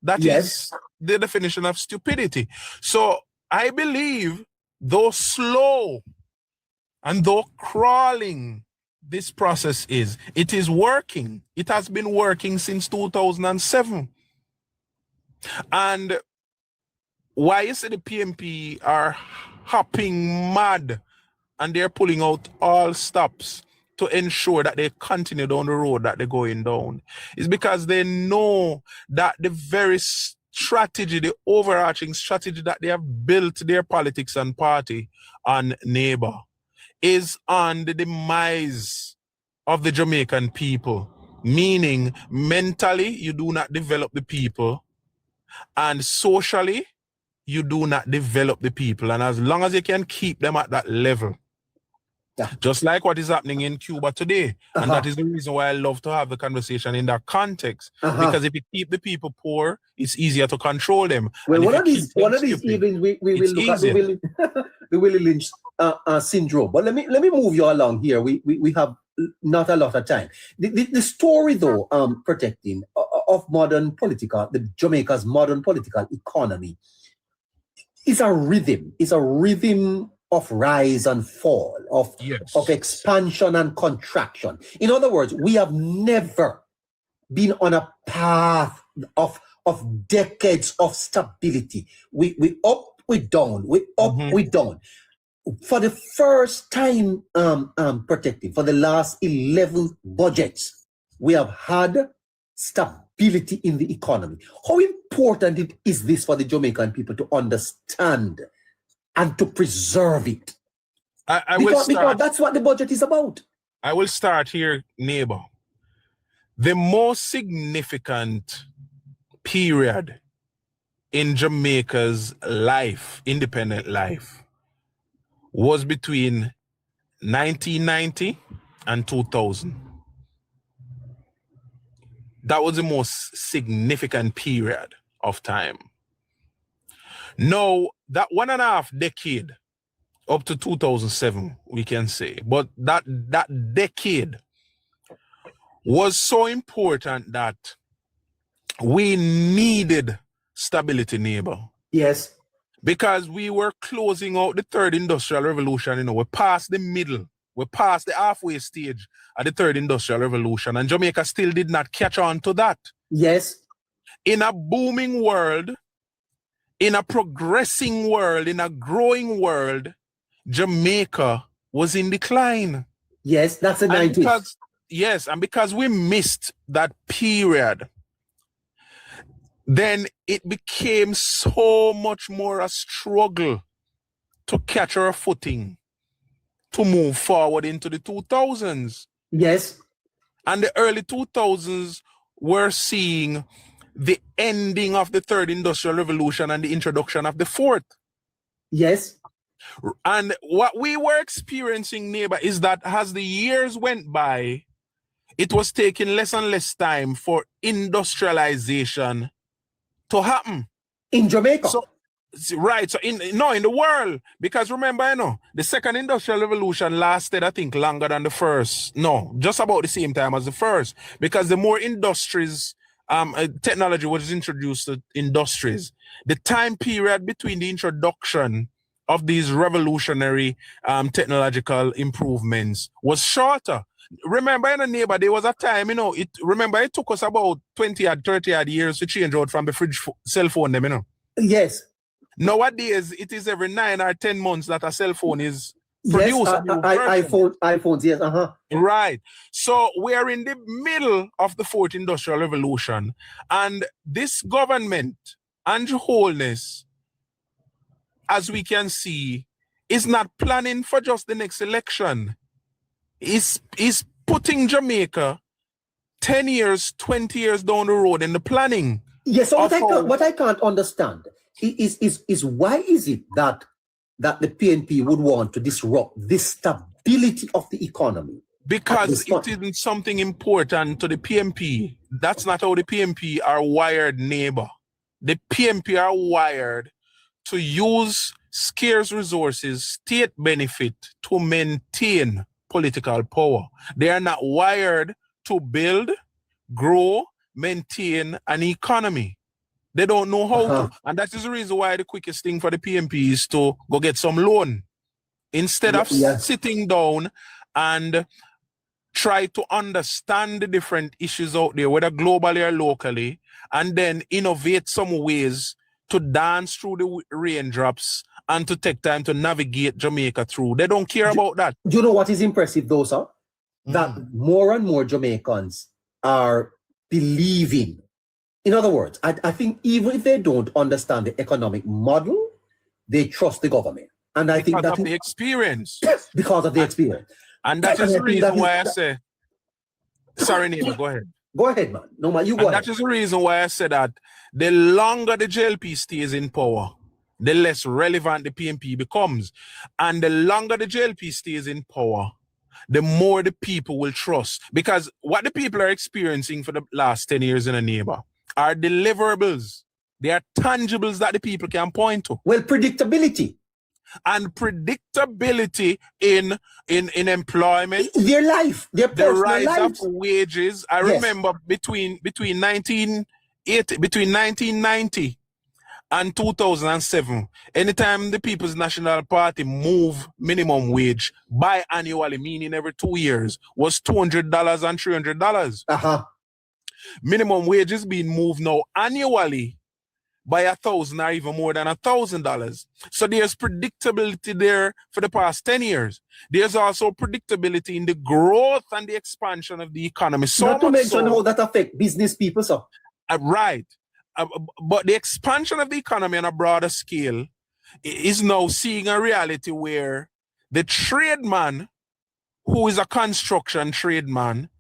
That is the definition of stupidity. So I believe though slow and though crawling this process it is working. It has been working since 2007. And why is it the PMP are hopping mad and they're pulling out all stops to ensure that they continue down the road that they're going down? It's because they know that the very strategy, the overarching strategy that they have built their politics and party on, neighbor, is on the demise of the Jamaican people. Meaning, mentally, you do not develop the people, and socially, you do not develop the people. And as long as you can keep them at that level, just like what is happening in Cuba today. And that is the reason why I love to have the conversation in that context. Because if you keep the people poor, it's easier to control them. Well, one of these evenings we will look at the Willie Lynch syndrome. But let me move you along here. We have not a lot of time. The story though, protecting of Jamaica's modern political economy is a rhythm. It's a rhythm of rise and fall, of expansion and contraction. In other words, we have never been on a path of decades of stability. We up, we down, we up, we down. For the first time, protecting, for the last 11 budgets, we have had stability in the economy. How important is this for the Jamaican people to understand and to preserve it? Because that's what the budget is about. I will start here, neighbor. The most significant period in Jamaica's life, independent life, was between 1990 and 2000. That was the most significant period of time. Now, that 1.5 decade, up to 2007, we can say, but that decade was so important that we needed stability, neighbor. Yes. Because we were closing out the third industrial revolution, we're past the middle, we're past the halfway stage of the third industrial revolution, and Jamaica still did not catch on to that. Yes. In a booming world, in a progressing world, in a growing world, Jamaica was in decline. Yes, that's the 90s. And because we missed that period, then it became so much more a struggle to catch our footing, to move forward into the 2000s. Yes. And the early 2000s were seeing the ending of the third industrial revolution and the introduction of the fourth. Yes. And what we were experiencing, neighbor, is that as the years went by, it was taking less and less time for industrialization to happen. In Jamaica? Right. So in the world, because remember, the second industrial revolution lasted, I think, longer than the first. No, just about the same time as the first, because the more industries, technology was introduced to industries, the time period between the introduction of these revolutionary technological improvements was shorter. Remember, neighbor, there was a time, it took us about 30 odd years to change out from the fridge cell phone, Yes. Nowadays, it is every 9 or 10 months that a cell phone is produced. Yes, iPhones, yes, Right. So we are in the middle of the fourth industrial revolution, and this government and wholeness, as we can see, is not planning for just the next election. Is putting Jamaica 10 years, 20 years down the road in the planning. Yes, so what I can't understand is why is it that the PNP would want to disrupt this stability of the economy? Because it isn't something important to the PNP. That's not how the PNP are wired, neighbor. The PNP are wired to use scarce resources, state benefit, to maintain political power. They are not wired to build, grow, maintain an economy. They don't know how to. And that is the reason why the quickest thing for the PNP is to go get some loan. Instead of sitting down and try to understand the different issues out there, whether globally or locally, and then innovate some ways to dance through the raindrops and to take time to navigate Jamaica through. They don't care about that. Do you know what is impressive though, sir? That more and more Jamaicans are believing. In other words, I think even if they don't understand the economic model, they trust the government. And I think because of the experience. Because of the experience. And that is the reason why I say Sorry, neighbor, go ahead. Go ahead, man. No, man, you go And ahead. that is the reason why I said that the longer the JLP stays in power, the less relevant the PMP becomes. And the longer the JLP stays in power, the more the people will trust. Because what the people are experiencing for the last 10 years in a neighbor are deliverables. They are tangibles that the people can point to. Well, predictability. And predictability in employment, Their life, their the personal rise lives. of wages. I Yes. remember between 1990 and 2007, anytime the People's National Party move minimum wage biannually, meaning every 2 years, was $200 and $300. Uh-huh. Minimum wage is being moved now annually by $1,000 or even more than $1,000. So there's predictability there for the past 10 years. There's also predictability in the growth and the expansion of the economy. So Not to much mention so, how that affect business people, so. right. But the expansion of the economy on a broader scale is now seeing a reality where the tradesman, who is a construction tradesman,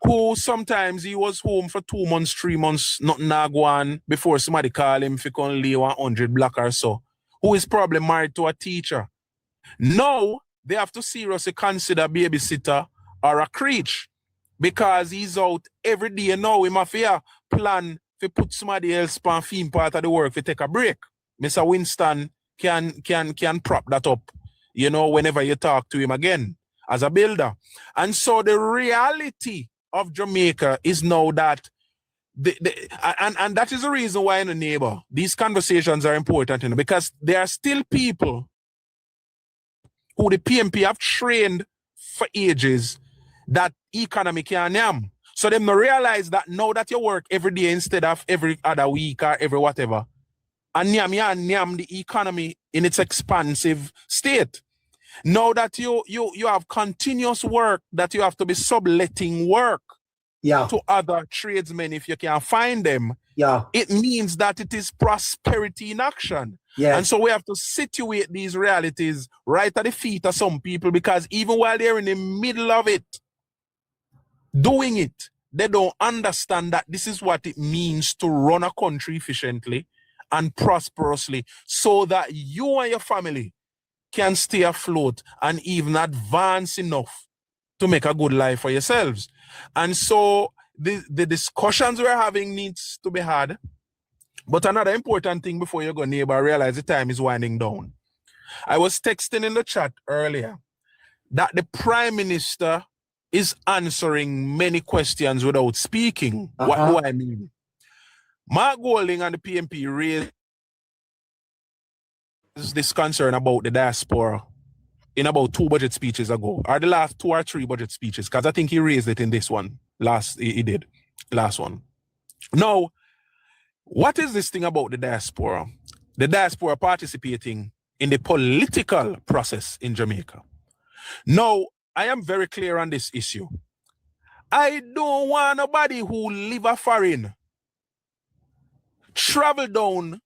who sometimes he was home for 2 months, 3 months, nothing go on before somebody call him if he can lay 100 block or so, who is probably married to a teacher. Now, they have to seriously consider babysitter or a creech because he's out every day now. He must have plan to put somebody else on theme part of the work to take a break. Mr. Winston can prop that up, you know, whenever you talk to him again as a builder. And so the reality of Jamaica is now that and that is the reason why in a neighbor these conversations are important, you know, because there are still people who the PMP have trained for ages that economy can yam. So them realize that now that you work every day instead of every other week or every whatever, and yam the economy in its expansive state. Now that you have continuous work that you have to be subletting work to other tradesmen if you can find them, it means that it is prosperity in action. Yes. And so we have to situate these realities right at the feet of some people, because even while they're in the middle of it, doing it, they don't understand that this is what it means to run a country efficiently and prosperously so that you and your family can stay afloat and even advance enough to make a good life for yourselves. And so the discussions we're having needs to be had. But another important thing before you go, neighbor, I realize the time is winding down. I was texting in the chat earlier that the Prime Minister is answering many questions without speaking. What do I mean? Mark Golding and the PMP raised this concern about the diaspora in about 2 budget speeches ago, or the last 2 or 3 budget speeches, because I think he raised it in this one. He did. Last one. Now, what is this thing about the diaspora? The diaspora participating in the political process in Jamaica. Now, I am very clear on this issue. I don't want nobody who live a foreign, travel down,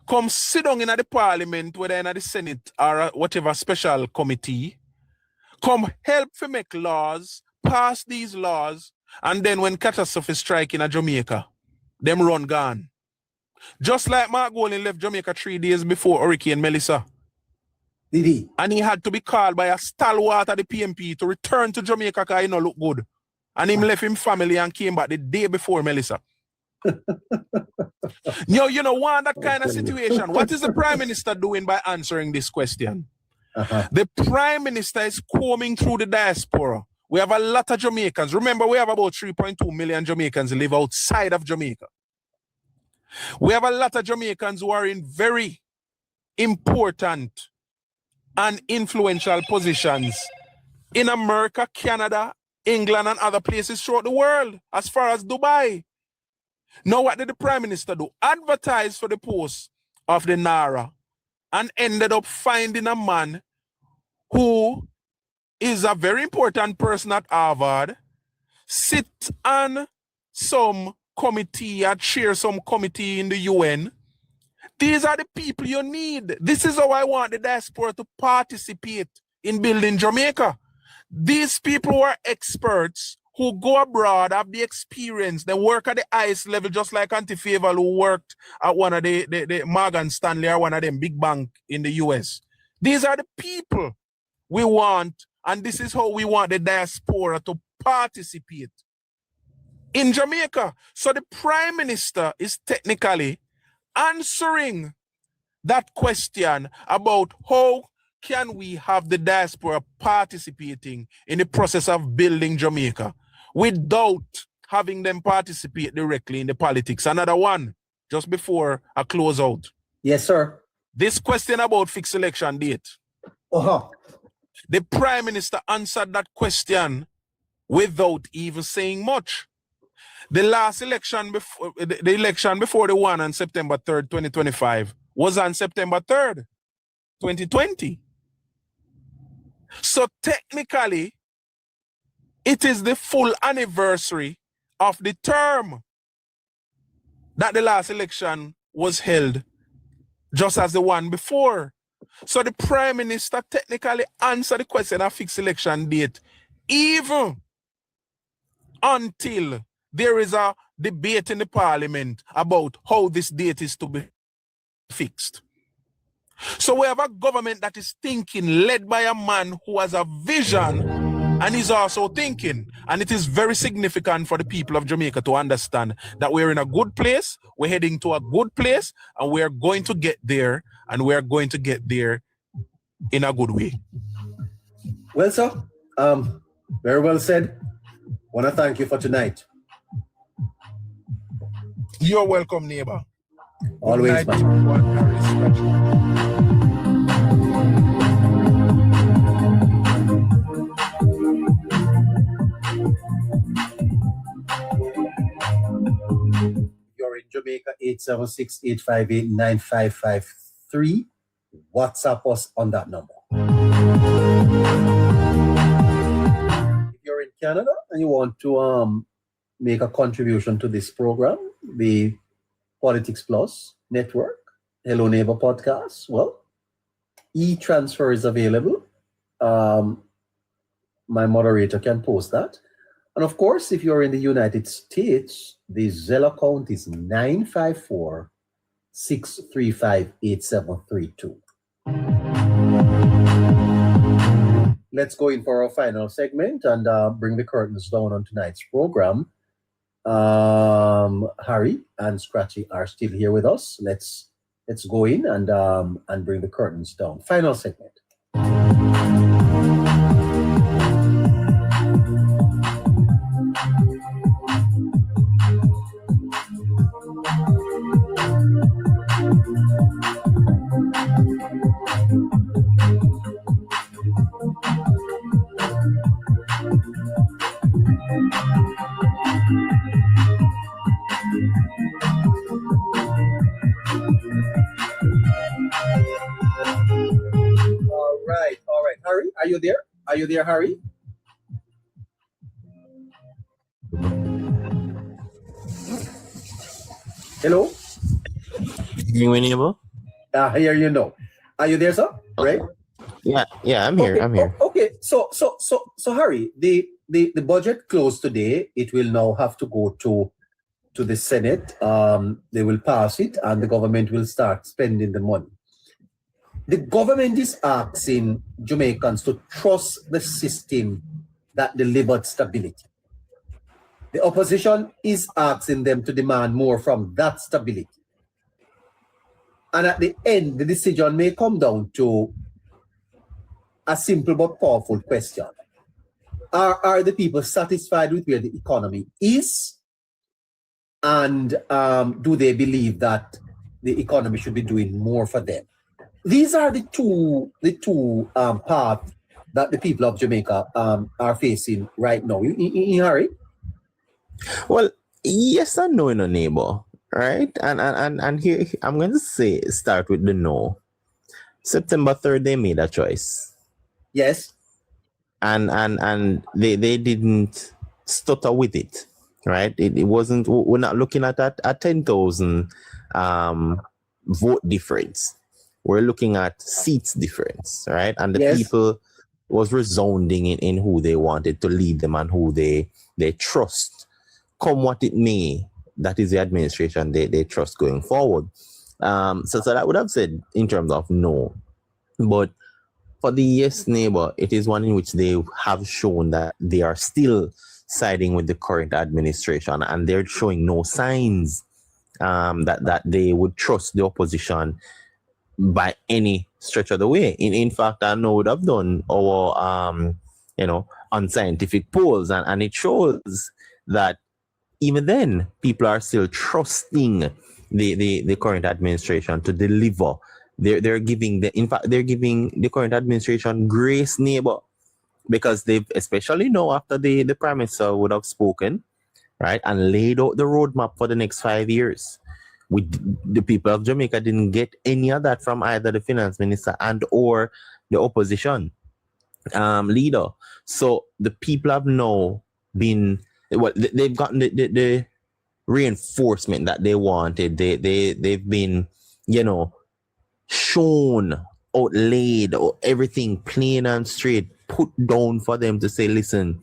come sit down in the parliament, whether in the Senate or whatever special committee, come help to make laws, pass these laws, and then when catastrophe strike in Jamaica, them run gone. Just like Mark Golding left Jamaica 3 days before Hurricane Melissa. Did he? And he had to be called by a stalwart of the PMP to return to Jamaica because he no look good. And him left him family and came back the day before Melissa. You know, want that kind of situation. What is the Prime Minister doing by answering this question? The Prime Minister is combing through the diaspora. We have a lot of Jamaicans. Remember, we have about 3.2 million Jamaicans live outside of Jamaica. We have a lot of Jamaicans who are in very important and influential positions in America, Canada, England, and other places throughout the world, as far as Dubai. Now, what did the Prime Minister do? Advertise for the post of the Nara and ended up finding a man who is a very important person at Harvard, sit on some committee or chair some committee in the UN. These are the people you need. This is how I want the diaspora to participate in building Jamaica. These people who are experts, who go abroad, have the experience, they work at the highest level, just like Auntie Favor, who worked at one of the Morgan Stanley or one of them big bank in the US. These are the people we want, and this is how we want the diaspora to participate in Jamaica. So the Prime Minister is technically answering that question about how can we have the diaspora participating in the process of building Jamaica without having them participate directly in the politics. Another one, just before I close out. Yes, sir. This question about fixed election date. Uh-huh. The Prime Minister answered that question without even saying much. The last election before the election before the one on September 3rd, 2025 was on September 3rd, 2020. So technically, it is the full anniversary of the term that the last election was held, just as the one before. So the Prime Minister technically answered the question of fixed election date, even until there is a debate in the Parliament about how this date is to be fixed. So we have a government that is thinking, led by a man who has a vision and is also thinking. And it is very significant for the people of Jamaica to understand that we're in a good place, we're heading to a good place, and we are going to get there, and we are going to get there in a good way. Well, sir, very well said. Want to thank you for tonight. You're welcome, neighbor. Always, Good night, Scratchy. You're in Jamaica, 876-858-9553. WhatsApp us on that number. If you're in Canada and you want to make a contribution to this program, the Politics Plus Network, Hello Neighbor podcast, well, e-transfer is available. My moderator can post that. And of course, if you're in the United States, the Zelle account is 954-635-8732. Let's go in for our final segment and bring the curtains down on tonight's program. Harry and Scratchy are still here with us. Let's go in and bring the curtains down. Final segment. All right. Harry, are you there? Are you there, Harry? Hello? You neighbor? I hear you now. Are you there, sir? Right? Yeah, I'm here. Okay. I'm here. Okay. So Harry, the budget closed today. It will now have to go to the Senate. They will pass it, and the government will start spending the money. The government is asking Jamaicans to trust the system that delivered stability. The opposition is asking them to demand more from that stability. And at the end, the decision may come down to a simple but powerful question. Are the people satisfied with where the economy is? And do they believe that the economy should be doing more for them? These are the two paths that the people of Jamaica are facing right now. In Harry? Well, yes and no, neighbor, right? And here I'm going to start with the no. September 3rd, they made a choice. Yes. And they didn't stutter with it, right? It wasn't. We're not looking at a 10,000 vote difference. We're looking at seats difference, right? And the Yes. people was resounding in who they wanted to lead them and who they trust. Come what it may, that is the administration they trust going forward. So that would have said in terms of no. But for the yes neighbor, it is one in which they have shown that they are still siding with the current administration, and they're showing no signs that they would trust the opposition by any stretch of the way. In fact, I know would have done our unscientific polls, and it shows that even then people are still trusting the current administration to deliver. They're giving the current administration grace, neighbor, because they've, especially now after the Prime Minister would have spoken, right, and laid out the roadmap for the next 5 years. The people of Jamaica didn't get any of that from either the finance minister and or the opposition leader. So the people have now been, they've gotten the reinforcement that they wanted. They've been, shown, outlaid, or everything plain and straight, put down for them to say, listen,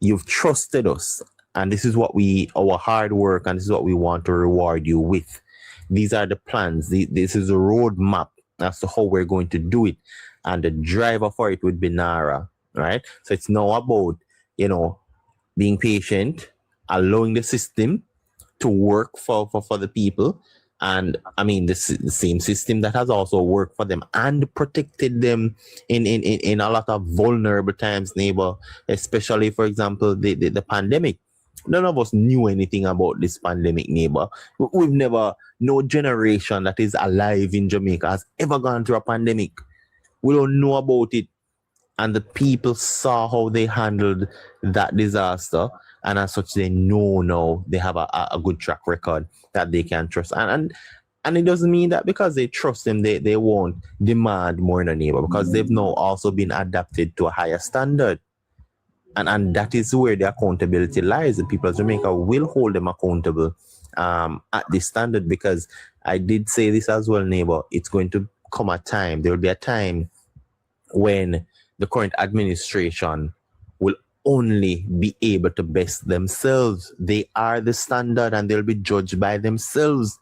you've trusted us, and this is what our hard work, and this is what we want to reward you with. These are the plans. This is a roadmap as to how we're going to do it. And the driver for it would be NARA, right? So it's now about, being patient, allowing the system to work for the people. And I mean, the same system that has also worked for them and protected them in a lot of vulnerable times, neighbor, especially, for example, the pandemic. None of us knew anything about this pandemic, neighbor. We've never, no generation that is alive in Jamaica has ever gone through a pandemic. We don't know about it. And the people saw how they handled that disaster. And as such, they know now they have a good track record that they can trust. And it doesn't mean that because they trust them, they won't demand more in a neighbor, because they've now also been adapted to a higher standard. And that is where the accountability lies. The people of Jamaica will hold them accountable at this standard, because I did say this as well, neighbor. It's going to come a time, there will be a time when the current administration will only be able to best themselves. They are the standard, and they'll be judged by themselves.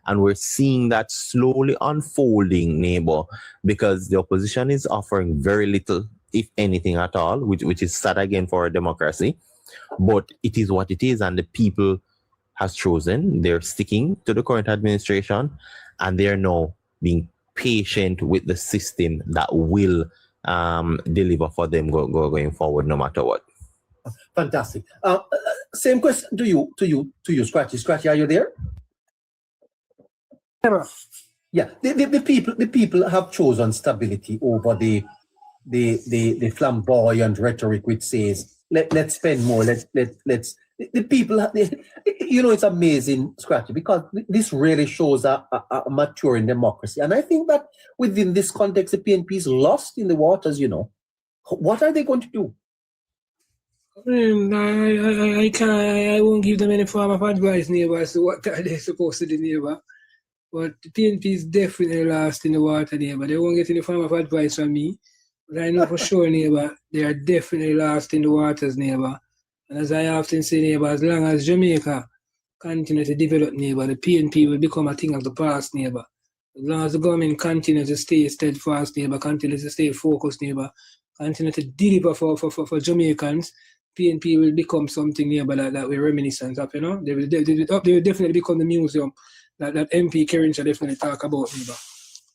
And we're seeing that slowly unfolding, neighbor, because the opposition is offering very little, if anything at all, which is sad again for a democracy. But it is what it is, and the people has chosen. They're sticking to the current administration, and they're now being patient with the system that will deliver for them going forward, no matter what. Fantastic. Same question to you, Scratchy. Scratchy, are you there? Yeah. The people have chosen stability over the flamboyant rhetoric which says let's spend more. Let's. The people, it's amazing, Scratchy, because this really shows a maturing democracy. And I think that within this context, the PNP is lost in the waters. What are they going to do? I won't give them any form of advice, neighbor, as to what are they supposed to do, neighbor. But the PNP is definitely lost in the water, neighbor. They won't get any form of advice from me. But I know for sure, neighbor, they are definitely lost in the waters, neighbor. And as I often say, neighbor, as long as Jamaica continue to develop, neighbor, the PNP will become a thing of the past, neighbor. As long as the government continues to stay steadfast, neighbor, continues to stay focused, neighbor, continue to deliver for Jamaicans, PNP will become something, neighbor, that we're reminiscent of, They will definitely become the museum that MP Karen shall definitely talk about, neighbor.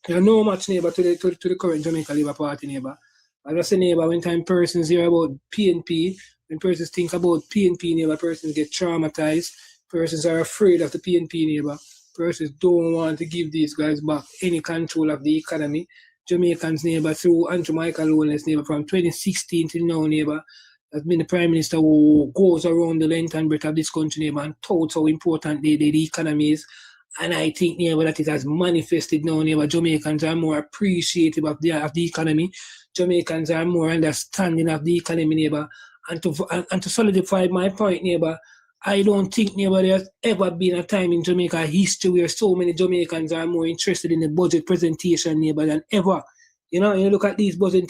You know much, neighbor, to the current Jamaica Labour Party, neighbor. As I say, neighbor, when time persons hear about PNP, when persons think about PNP, neighbor, persons get traumatized. Persons are afraid of the PNP, neighbor. Persons don't want to give these guys back any control of the economy. Jamaicans, neighbor, through Andrew Michael Lawless, neighbor, from 2016 till now, neighbor, has been the Prime Minister who goes around the length and breadth of this country, neighbor, and touts how important the economy is. And I think, neighbor, that it has manifested now, neighbor. Jamaicans are more appreciative of the economy. Jamaicans are more understanding of the economy, neighbor. And to solidify my point, neighbor, I don't think, neighbor, there's ever been a time in Jamaica history where so many Jamaicans are more interested in the budget presentation, neighbor, than ever You know, you look at these budget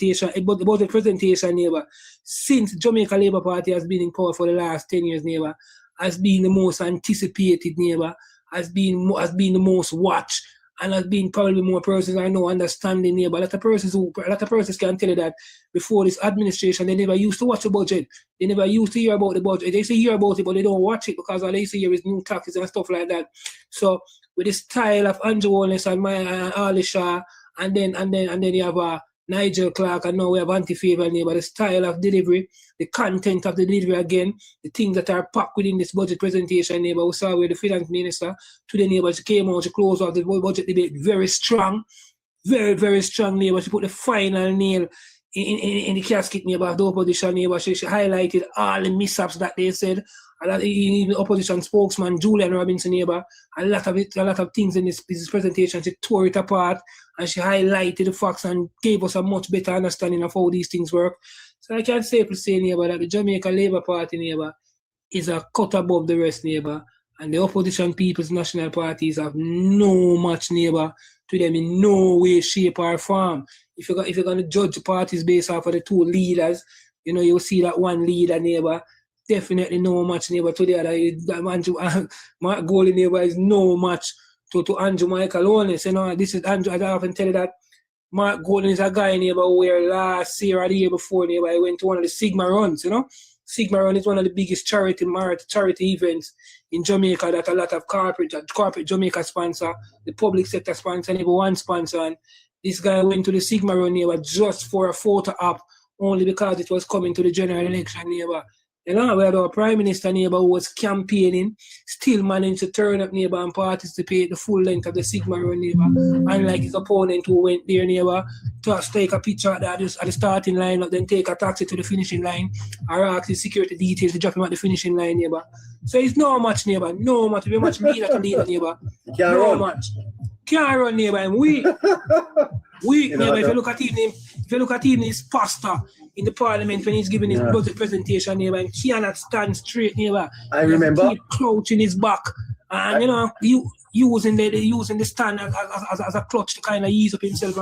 presentation, neighbor, since Jamaica Labour Party has been in power for the last 10 years, neighbor, has been the most anticipated, neighbor, has been the most watched, and has been probably more persons I know understanding, neighbor. A lot of persons can tell you that before this administration, they never used to watch the budget. They never used to hear about the budget. They used to hear about it, but they don't watch it because all they used to hear is new taxes and stuff like that. So with the style of Andrew Wallace and Ali Shah, and then you have Nigel Clark, and now we have Anti-Favor neighbor, the style of delivery, the content of the delivery again, the things that are packed within this budget presentation, neighbor. We saw where the finance minister to the neighbor, she came out, she closed off the budget debate very strong, very, very strong, neighbor. She put the final nail in the casket, neighbor, of the opposition, neighbor. She highlighted all the mishaps that they said. Even opposition spokesman Julian Robinson, neighbor, a lot of things in this presentation, she tore it apart and she highlighted the facts and gave us a much better understanding of how these things work. So I can safely say, neighbor, that the Jamaica Labour Party, neighbor, is a cut above the rest, neighbor, and the opposition People's National Parties have no match, neighbor, to them in no way, shape or form. If you're going to judge the parties based off of the two leaders, you know, you'll see that one leader, neighbor, definitely no match, neighbor, to the other. Mark Goldie, neighbor, is no match to Andrew Michael Owens. You know, this is Andrew. I often tell you that Mark Golden is a guy, neighbor, where last year or the year before, neighbor, I went to one of the Sigma runs, you know. Sigma run is one of the biggest charity events in Jamaica that a lot of corporate Jamaica sponsor, the public sector sponsor, neighbor, one sponsor. And this guy went to the Sigma run, neighbor, just for a photo op, only because it was coming to the general election, neighbor. You know, we had our Prime Minister, neighbor, who was campaigning, still managed to turn up, neighbor, and participate the full length of the Sigma run, neighbor. Unlike his opponent who went there, neighbor, to take a picture at the starting line, then take a taxi to the finishing line, or ask his security details to drop him at the finishing line, neighbor. So it's no much, neighbor, no much. Very much leader to leader, neighbor. No much. Can't run, neighbor, and weak. Weak, neighbor. If you look at even his pastor in the parliament when he's giving his budget presentation, neighbor, and cannot stand straight, neighbor. I remember. Keep crouching his back, and you know, using the stand as a clutch to kind of ease up himself.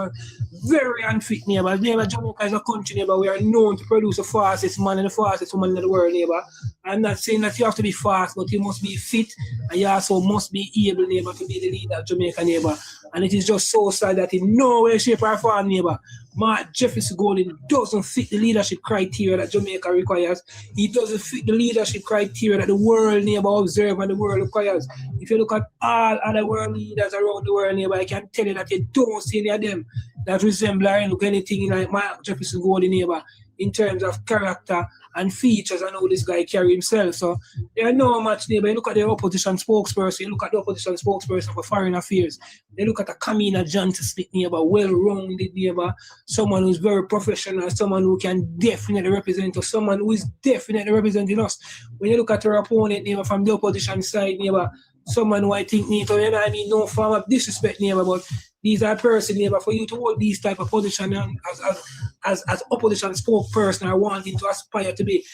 Very unfit, neighbor. Neighbor, Jamaica is a country, neighbor. We are known to produce the fastest man and the fastest woman in the world, neighbor. I'm not saying that you have to be fast, but you must be fit, and you also must be able, neighbor, to be the leader of Jamaica, neighbor. And it is just so sad that in no way, shape, or form, neighbor, Mark Jefferson Golden doesn't fit the leadership criteria that Jamaica requires. He doesn't fit the leadership criteria that the world, neighbor, observe and the world requires. If you look at all other world leaders around the world, neighbor, I can tell you that you don't see any of them that resemble or look anything like Mark Jefferson Golden, neighbor, in terms of character and features and how this guy carry himself. So there are no much, neighbor. You look at the opposition spokesperson, you look at the opposition spokesperson for foreign affairs, they look at a Kamina Johnson Smith, neighbor, well-rounded, neighbor, someone who's very professional, someone who can definitely represent us, someone who is definitely representing us. When you look at her opponent, neighbor, from the opposition side, neighbor, someone who I think need to, you know, I mean, no form of disrespect, neighbor, but these are persons, neighbor, for you to hold these type of position as opposition spokesperson or wanting to aspire to be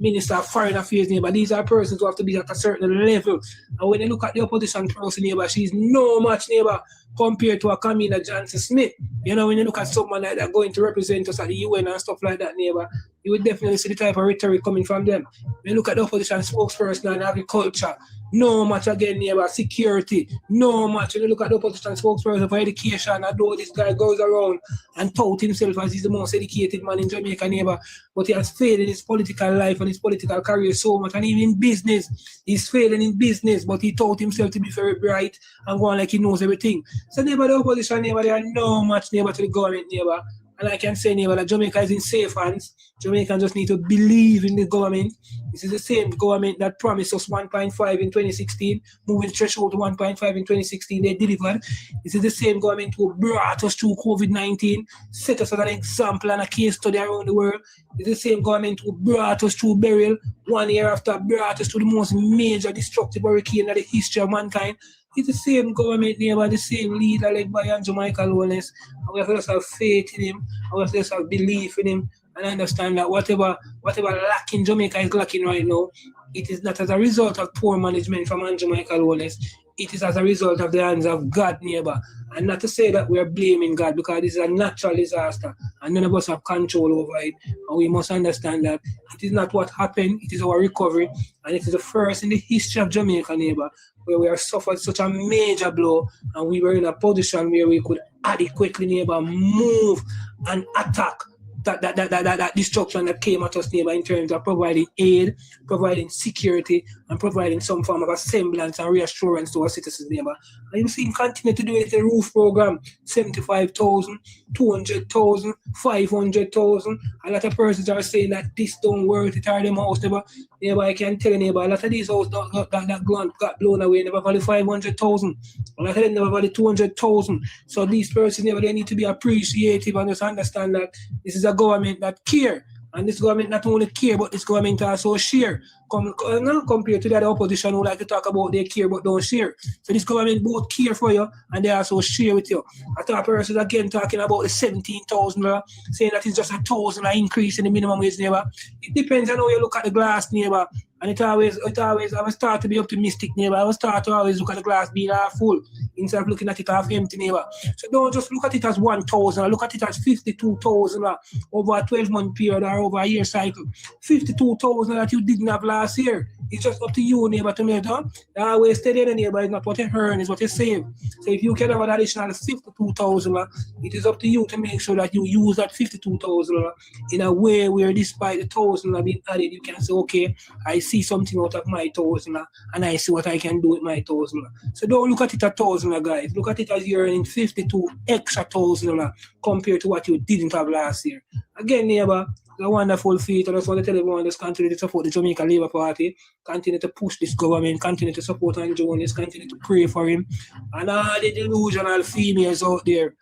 Minister of Foreign Affairs, neighbor. These are persons who have to be at a certain level. And when you look at the opposition person, neighbor, she's no much, neighbor, compared to a Kamina Johnson Smith. You know, when you look at someone like that going to represent us at the UN and stuff like that, neighbor, you would definitely see the type of rhetoric coming from them. When you look at the opposition spokesperson and agriculture, no much again, neighbor. Security, no much. When you look at the opposition spokesperson for education, although this guy goes around and tout himself as he's the most educated man in Jamaica, neighbor, but he has failed in his political life and his political career so much, and even in business, he's failing in business, but he taught himself to be very bright and going like he knows everything. So neighbor, the opposition, neighbor, they are no much, neighbor, to the government, neighbor. And I can say, neighbor, that Jamaica is in safe hands. Jamaicans just need to believe in the government. This is the same government that promised us 1.5 in 2016, moving threshold to 1.5 in 2016. They delivered. This is the same government who brought us through COVID-19, set us as an example and a case study around the world. It's the same government who brought us through burial 1 year after, brought us through the most major destructive hurricane in the history of mankind. It's the same government, neighbor, the same leader led by Andrew Michael Owens. And we have to just have faith in him, and we have to just have belief in him, and understand that whatever lacking Jamaica is lacking right now, it is not as a result of poor management from Andrew Michael Owens. it is as a result of the hands of God, neighbor. And not to say that we are blaming God, because this is a natural disaster and none of us have control over it. And we must understand that it is not what happened, it is our recovery. And it is the first in the history of Jamaica, neighbor, where we have suffered such a major blow and we were in a position where we could adequately, neighbor, move and attack that destruction that came at us, neighbor, in terms of providing aid, providing security, and providing some form of a semblance and reassurance to our citizens, neighbor. And you see him continue to do it in the roof program, 75,000, 200,000, 500,000. A lot of persons are saying that this don't work, it are them house, neighbor. Neighbor, I can tell you, neighbor, a lot of these houses got blown away, never value 500,000. A lot of them never value 200,000. So these persons, neighbor, they need to be appreciative and just understand that this is a government that care. And this government not only care, but this government also share. Compared to the other opposition who like to talk about they care but don't share. So this government both care for you and they also share with you. I thought persons again talking about the 17,000, saying that it's just 1,000 increase in the minimum wage, neighbor. It depends on how you look at the glass, neighbor. And it always I will start to be optimistic, neighbor. I will start to always look at the glass being half full instead of looking at it half empty, neighbor. So don't just look at it as 1,000, look at it as 52,000 over a 12-month period or over a year cycle. 52,000 that you didn't have last year. It's just up to you, neighbor, to make it up. I always stay there, neighbor. It's not what you earn, it's what you save. So if you can have an additional 52,000, it is up to you to make sure that you use that 52,000 in a way where despite the 1,000 being added, you can say, okay, I see something out of my 1,000 and I see what I can do with my 1,000. So don't look at it as 1,000, guys. Look at it as you're earning 52 extra 1,000 compared to what you didn't have last year. Again, neighbor, a wonderful feat. I just want to tell everyone, just continue to support the Jamaica Labour Party, continue to push this government, continue to support Andrew Jones, continue to pray for him. And all the delusional females out there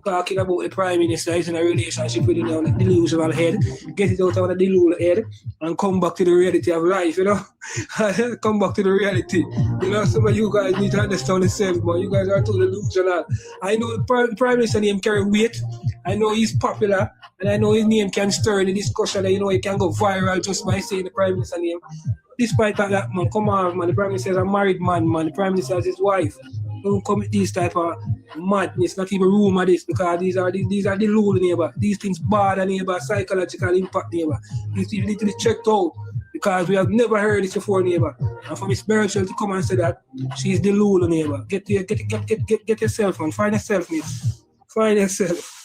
talking about the Prime Minister is in a relationship with the delusional head, get it out of the delusional head and come back to the reality of life, you know. Come back to the reality. You know, some of you guys need to understand yourself, but you guys are too delusional. I know the Prime Minister name carry weight. I know he's popular. And I know his name can stir in the discussion, and you know it can go viral just by saying the Prime Minister name. Despite that, man, come on, man. The Prime Minister is a married man, man. The Prime Minister has his wife. Don't come with these type of madness, not even rumor this, because these are the rule, neighbor. These things bother, neighbor, psychological impact, neighbor. These things need to be checked out, because we have never heard this before, neighbor. And for Miss Birchall to come and say that she's the Lulu, neighbor. Get yourself on. Find yourself, miss. Find yourself.